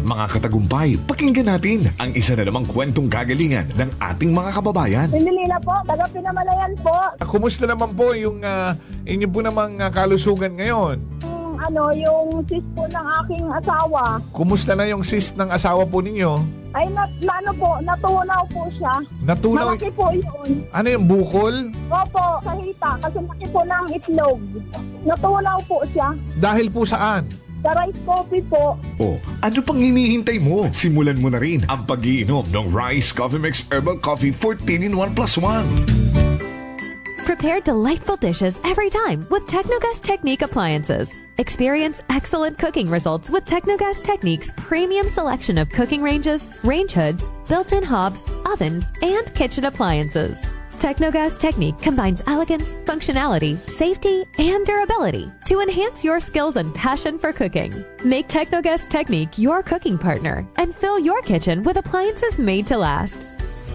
Mga katagumpay, pakinggan natin ang isa na namang kwentong kagalingan ng ating mga kababayan. Pindilila po, taga Pinamalayan po. Kumusta naman po yung inyo po namang kalusugan ngayon? Yung sis po ng aking asawa. Kumusta na yung cyst ng asawa po ninyo? Ay, natunaw po siya. Natunaw? Malaki po yun. Ano yung bukol? Opo, sa hita, kasi laki po ng itlog. Natunaw po siya. Dahil po saan? Sa rice coffee po. Oh, ano pang hinihintay mo? Simulan mo na rin ang pag-iinom ng Rice Coffee Mix Herbal Coffee 14 in 1 plus 1. Prepare delightful dishes every time with Technogas Technique appliances. Experience excellent cooking results with Technogas Technique's premium selection of cooking ranges, range hoods, built-in hobs, ovens, and kitchen appliances. Technogas Technique combines elegance, functionality, safety, and durability to enhance your skills and passion for cooking. Make Technogas Technique your cooking partner and fill your kitchen with appliances made to last.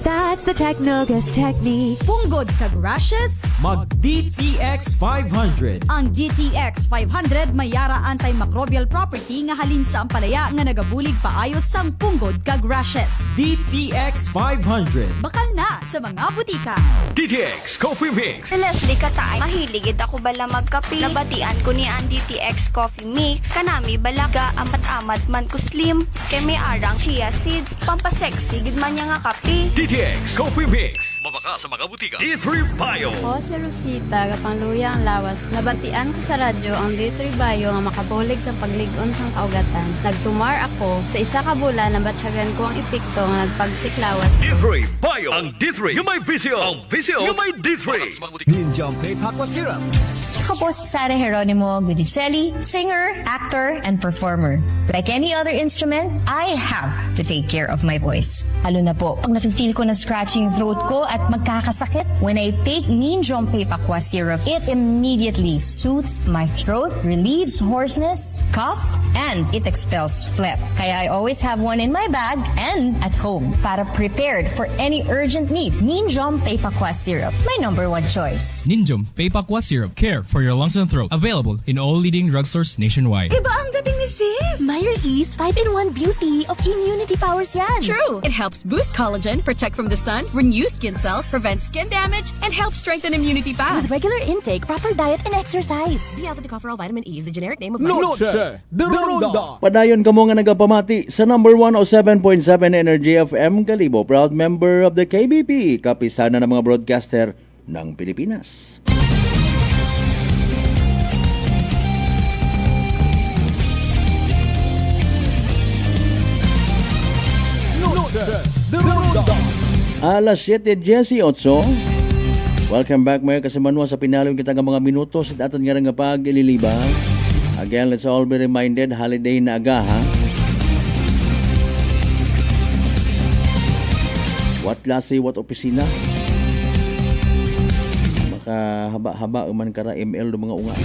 That's the Technogas Technique. Punggod kag rashes? Mag DTX 500. Ang DTX 500 may yara antimicrobial property nga halin sa ampalaya nga nagabulig paayos sang punggod kag rashes. DTX 500. Bakal na sa mga butika. DTX Coffee Mix. Leslie Katay, mahiligid ako bala magkape. Nabatian ko ni ang DTX Coffee Mix. Kanami balaga amat-amat man ko slim. Kay may arang chia seeds. Pampasexy gid man niya nga kape. DTX Coffee Mix. Mabaka sa mga butika. D3 Bio. Ako si Rosita, kapangluya ang lawas. Nabatian ko sa radyo ang D3 Bio nga makabulig sa pagligon sang kaugatan. Nagtumar ako. Sa isa ka bulan, nabatsyagan ko ang epekto nga nagpagsiklawas. D3 Bio. Ang D3 yung may visio. Ang visio yung may D3. Ninja Vape Aqua Syrup. Ako po si Sara Geronimo Guidicelli, singer, actor, and performer. Like any other instrument, I have to take care of my voice. Lalo na po, pag nafe-feel ko na scratching throat ko at magkakasakit, when I take Ninjom Vape Aqua Syrup, it immediately soothes my throat, relieves hoarseness, cough, and it expels phlegm. Kaya I always have one in my bag and at home para prepared for any urgent need. Ninjom Vape Aqua Syrup, my #1 choice. Ninjom Vape Aqua Syrup. Care for your lungs and throat. Available in all leading drugstores nationwide. Iba ang dating ni sis! Myra E's 5-in-1 beauty of immunity powers yan. True! It helps boost collagen, protect from the sun, renew skin cells, prevent skin damage, and help strengthen immunity path. With regular intake, proper diet, and exercise. Dialpha-tocopherol vitamin E is the generic name of Noche de Ronda. Padayon kamo nga nagapamati sa number 107.7 Energy FM Kalibo, proud member of the KBP, kapisana ng mga broadcaster ng Pilipinas. Alas 7:18. Welcome back mga kasimanwa sa pinalong kita nga mga minuto sa aton nga nga pag-ililiba. Again, let's all be reminded, holiday na aga ha. What klase, what opisina? Makahaba-haba man kara ML do mga unga.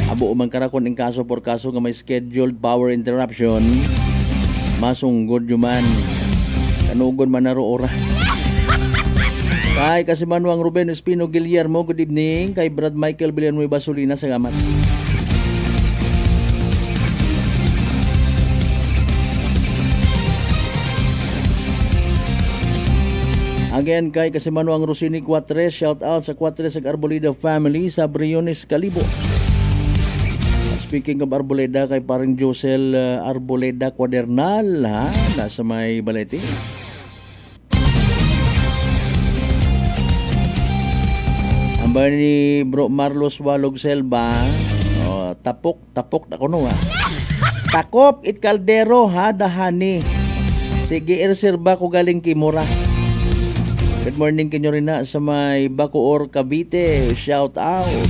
Abo man kara kon ing kaso por kaso nga may scheduled power interruption. Masunggod yuman. Kanugon man naro ora. Kay kasi manuang Ruben Espino Guillermo, good evening. Kay Brad Michael Villanueva Basolina, salamat. Again, kay kasi manuang Rosini Cuatres, shout out sa Cuatres ag Arboleda family sa Briones Calibo. Speaking of Arboleda, kay parang Josel Arboleda Quadernal, ha? Nasa may Balete. Ang ba ni Bro Marlos Walog Selva, tapok na kuno ha. Takop it kaldero ha, dahani. Sige, irserba ko galing Kimura. Good morning kinyo rin na sa may Bacoor, Cavite. Shout out.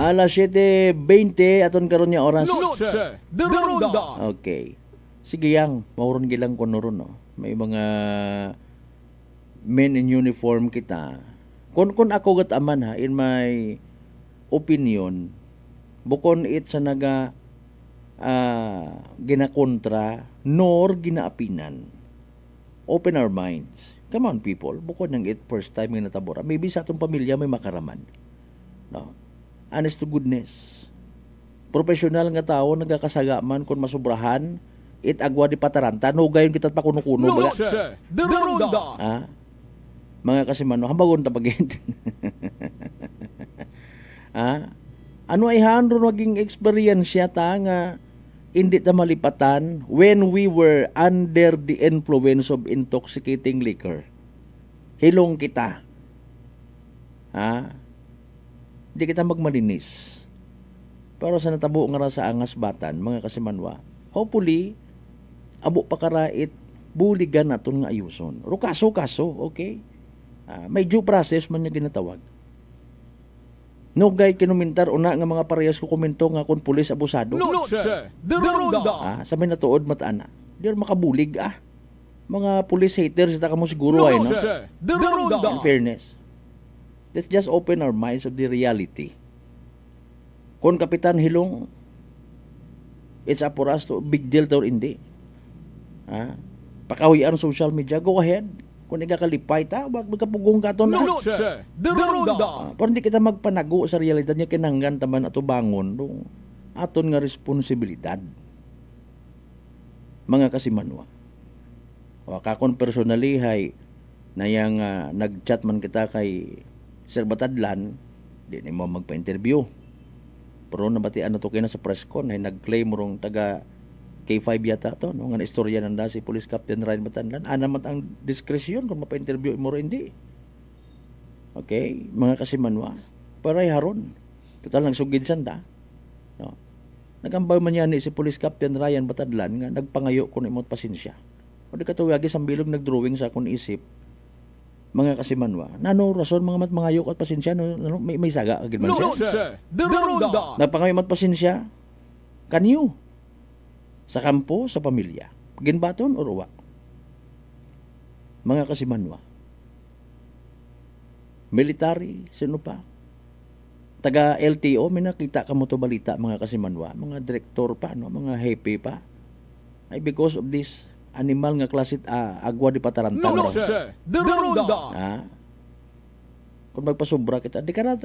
Alas 7:20 aton karon nya oras. Noche de Ronda. Okay. Sige yang, mauron gilang ko noron no. May mga men in uniform kita Kung ako gataman ha, in my opinion, bukon it sa naga ginakontra nor ginaapinan. Open our minds. Come on people, bukod ng it first time nga natabora. Maybe sa atong pamilya may makaraman. No? Honest to goodness. Professional nga tao nagakasagaman kung masubrahan it agwa di pataranta no gayon kita pa kuno-kuno No, baga. sir. The Ronda. Mga kasimano, hambagon ta pagid. Ano ay handro naging experience ta nga hindi ta malipatan when we were under the influence of intoxicating liquor. Hilong kita. Di kita magmalinis. Pero sa natabo nga ra sa angas batan, mga kasimanwa, hopefully, abo pa karait, buligan naton nga ayuson. Ro kaso, okay? May due process man niya ginatawag. No gay kinumentar una nga mga parehas ko komento nga kung pulis abusado. No, sir. The Ronda. Sa may natuod mataana. Di makabulig Mga pulis haters ta kamo siguro ay no. Sir. The Ronda. In fairness. Let's just open our minds of the reality. Kung Kapitan Hilong, it's up for us to big deal to or hindi. Pakahuyan social media, go ahead. Kung ikakalipay ta, wag magkapugong ka to na. No, sir. The Ronda. Pero hindi kita magpanago sa realidad niya kinanggan taman ato bangon dong aton nga responsibilidad. Mga kasimanwa. Kakon personally hay na yang nag-chat man kita kay Sir Batadlan, di ni mo magpa-interview. Pero nabatian na to kina sa press con ay nag-claim rong taga K5 yata to, no? Nga istorya nanda si Police Captain Ryan Batanlan. Naman ang diskresyon kung mapa-interview mo rin hindi. Okay, mga kasimanwa. Paray haron. Total nagsugid sanda. No? Nagambay man yan si Police Captain Ryan Batanlan nga nagpangayo kung imot pasensya. O di katuwagi sa bilog nagdrawing sa akong isip. Mga kasimanwa. Nano rason mga matmangayok at pasensya no, may saga agad man No, siya. sir. The Ronda. Nagpangayo at pasensya. Kanyo. Sa kampo, sa pamilya. Ginbaton o ruwa. Mga kasimanwa. Military, sino pa? Taga LTO, may nakita ka mo to balita, mga kasimanwa. Mga direktor pa, no? Mga hepe pa. Ay because of this animal nga klasit agwa di pataranta. No, sir. The Ronda. Kung magpasobra kita, di ka na,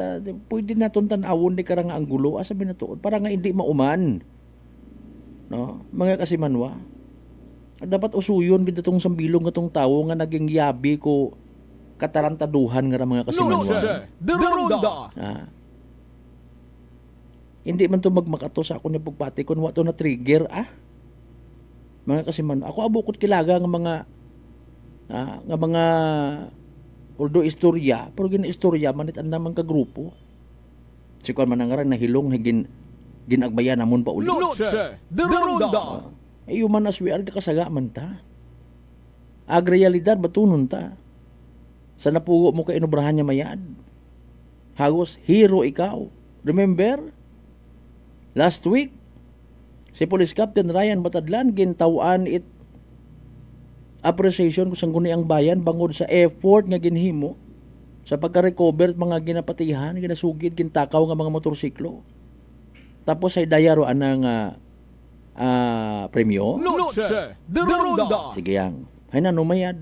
pwede naton tanawon, di ka nga ang gulo, sabi na to, para nga hindi mauman. No? Mga kasimanwa, dapat usuyon gid itong sambilong itong tao nga naging yabi ko katarantaduhan nga mga kasimanwa. No, sir. The Ronda. Hindi man to magmakato sa ako ni pagpati kung wato na trigger mga kasimanwa. Ako abukot kilaga nga mga although istorya, pero gina-istorya manit ang namang kagrupo. Sikon man nga na hilong higin ginagbayan namon pa uli. No, sir. The Ronda. Human as we are, kasaga man ta. Realidad, batunon ta. Sa napugo mo ka inubrahan niya mayad. Hagos, hero ikaw. Remember? Last week, si Police Captain Ryan Batadlan, gintawan it appreciation kung saan ang bayan bangod sa effort nga ginhimo sa pagka-recover mga ginapatihan, ginasugid, gintakaw nga mga motorsiklo. Tapos ay dayaro anang premyo. No, sir. The Ronda. Sige yang. Ay na numayad.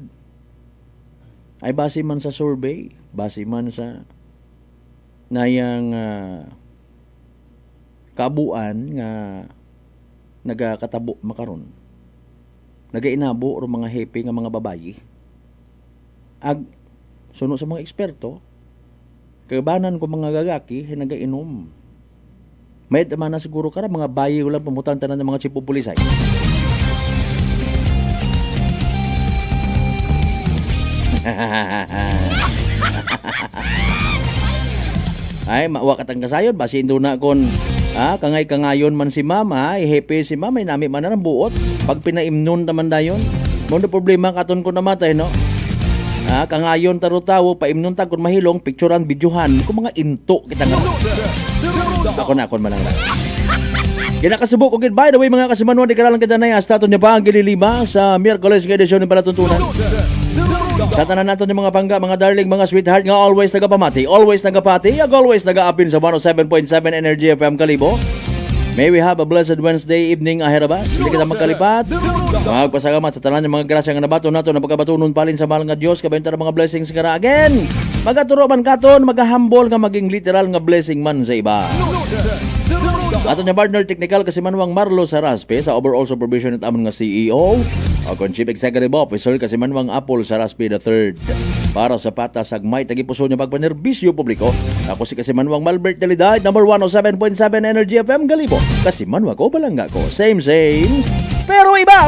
Ay base man sa survey, base man sa nayang kaabuan nga nagakatabo makaron. Nagainabo o mga hepe nga mga babayi. Suno sa mga eksperto, kabanan ko mga gagaki nagainom. May naman na siguro ka mga bayi ulang pumutan tanan ng mga chipo pulisay. Ay, maawa katang kasayon, basi indo na kon kangay-kangayon man si mama, hepe si mama, nami man na buot. Pag pinaimnon taman dayon, mo na problema katon ko namatay, no? Kangayon taro tawo, paimnon ta kon mahilong, picturean, videohan, kung mga into kita nga. Ako na, akon manang lang. Kinakasubok ko by the way mga kasimanwa, di karalang kita na yung astaton niya pa ang gililima sa Miyerkules ng edisyon ng Palatuntunan. Sa tanan nato ni mga bangga, mga darling, mga sweetheart nga always nagapamati, always nagapati, ag always nagaapin sa 107.7 Energy FM Kalibo. May we have a blessed Wednesday evening ahead of us. Hindi kita magkalipat. Magpasalamat sa tanan ng mga grasya nga nabato nato na pagkabatunon palin sa mahal nga Dios kabenta ng mga blessings nga again. Magaturo man katon, magahambol nga maging literal nga blessing man sa iba. Ato niya partner technical kasi manuang Marlo Saraspe sa overall supervision at amon nga CEO o kon Chief Executive Officer kasi manuang Apple Saraspe III. Para sa patas agmay tagipuso niya pagpanerbisyo publiko. Ako si kasi manuang Malbert Dalidad, number 107.7 Energy FM Galibo. Kasi manuang ko balangga ko. Same. Pero iba.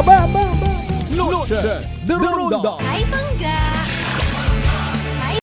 Noche de Ronda. Ay, bangga!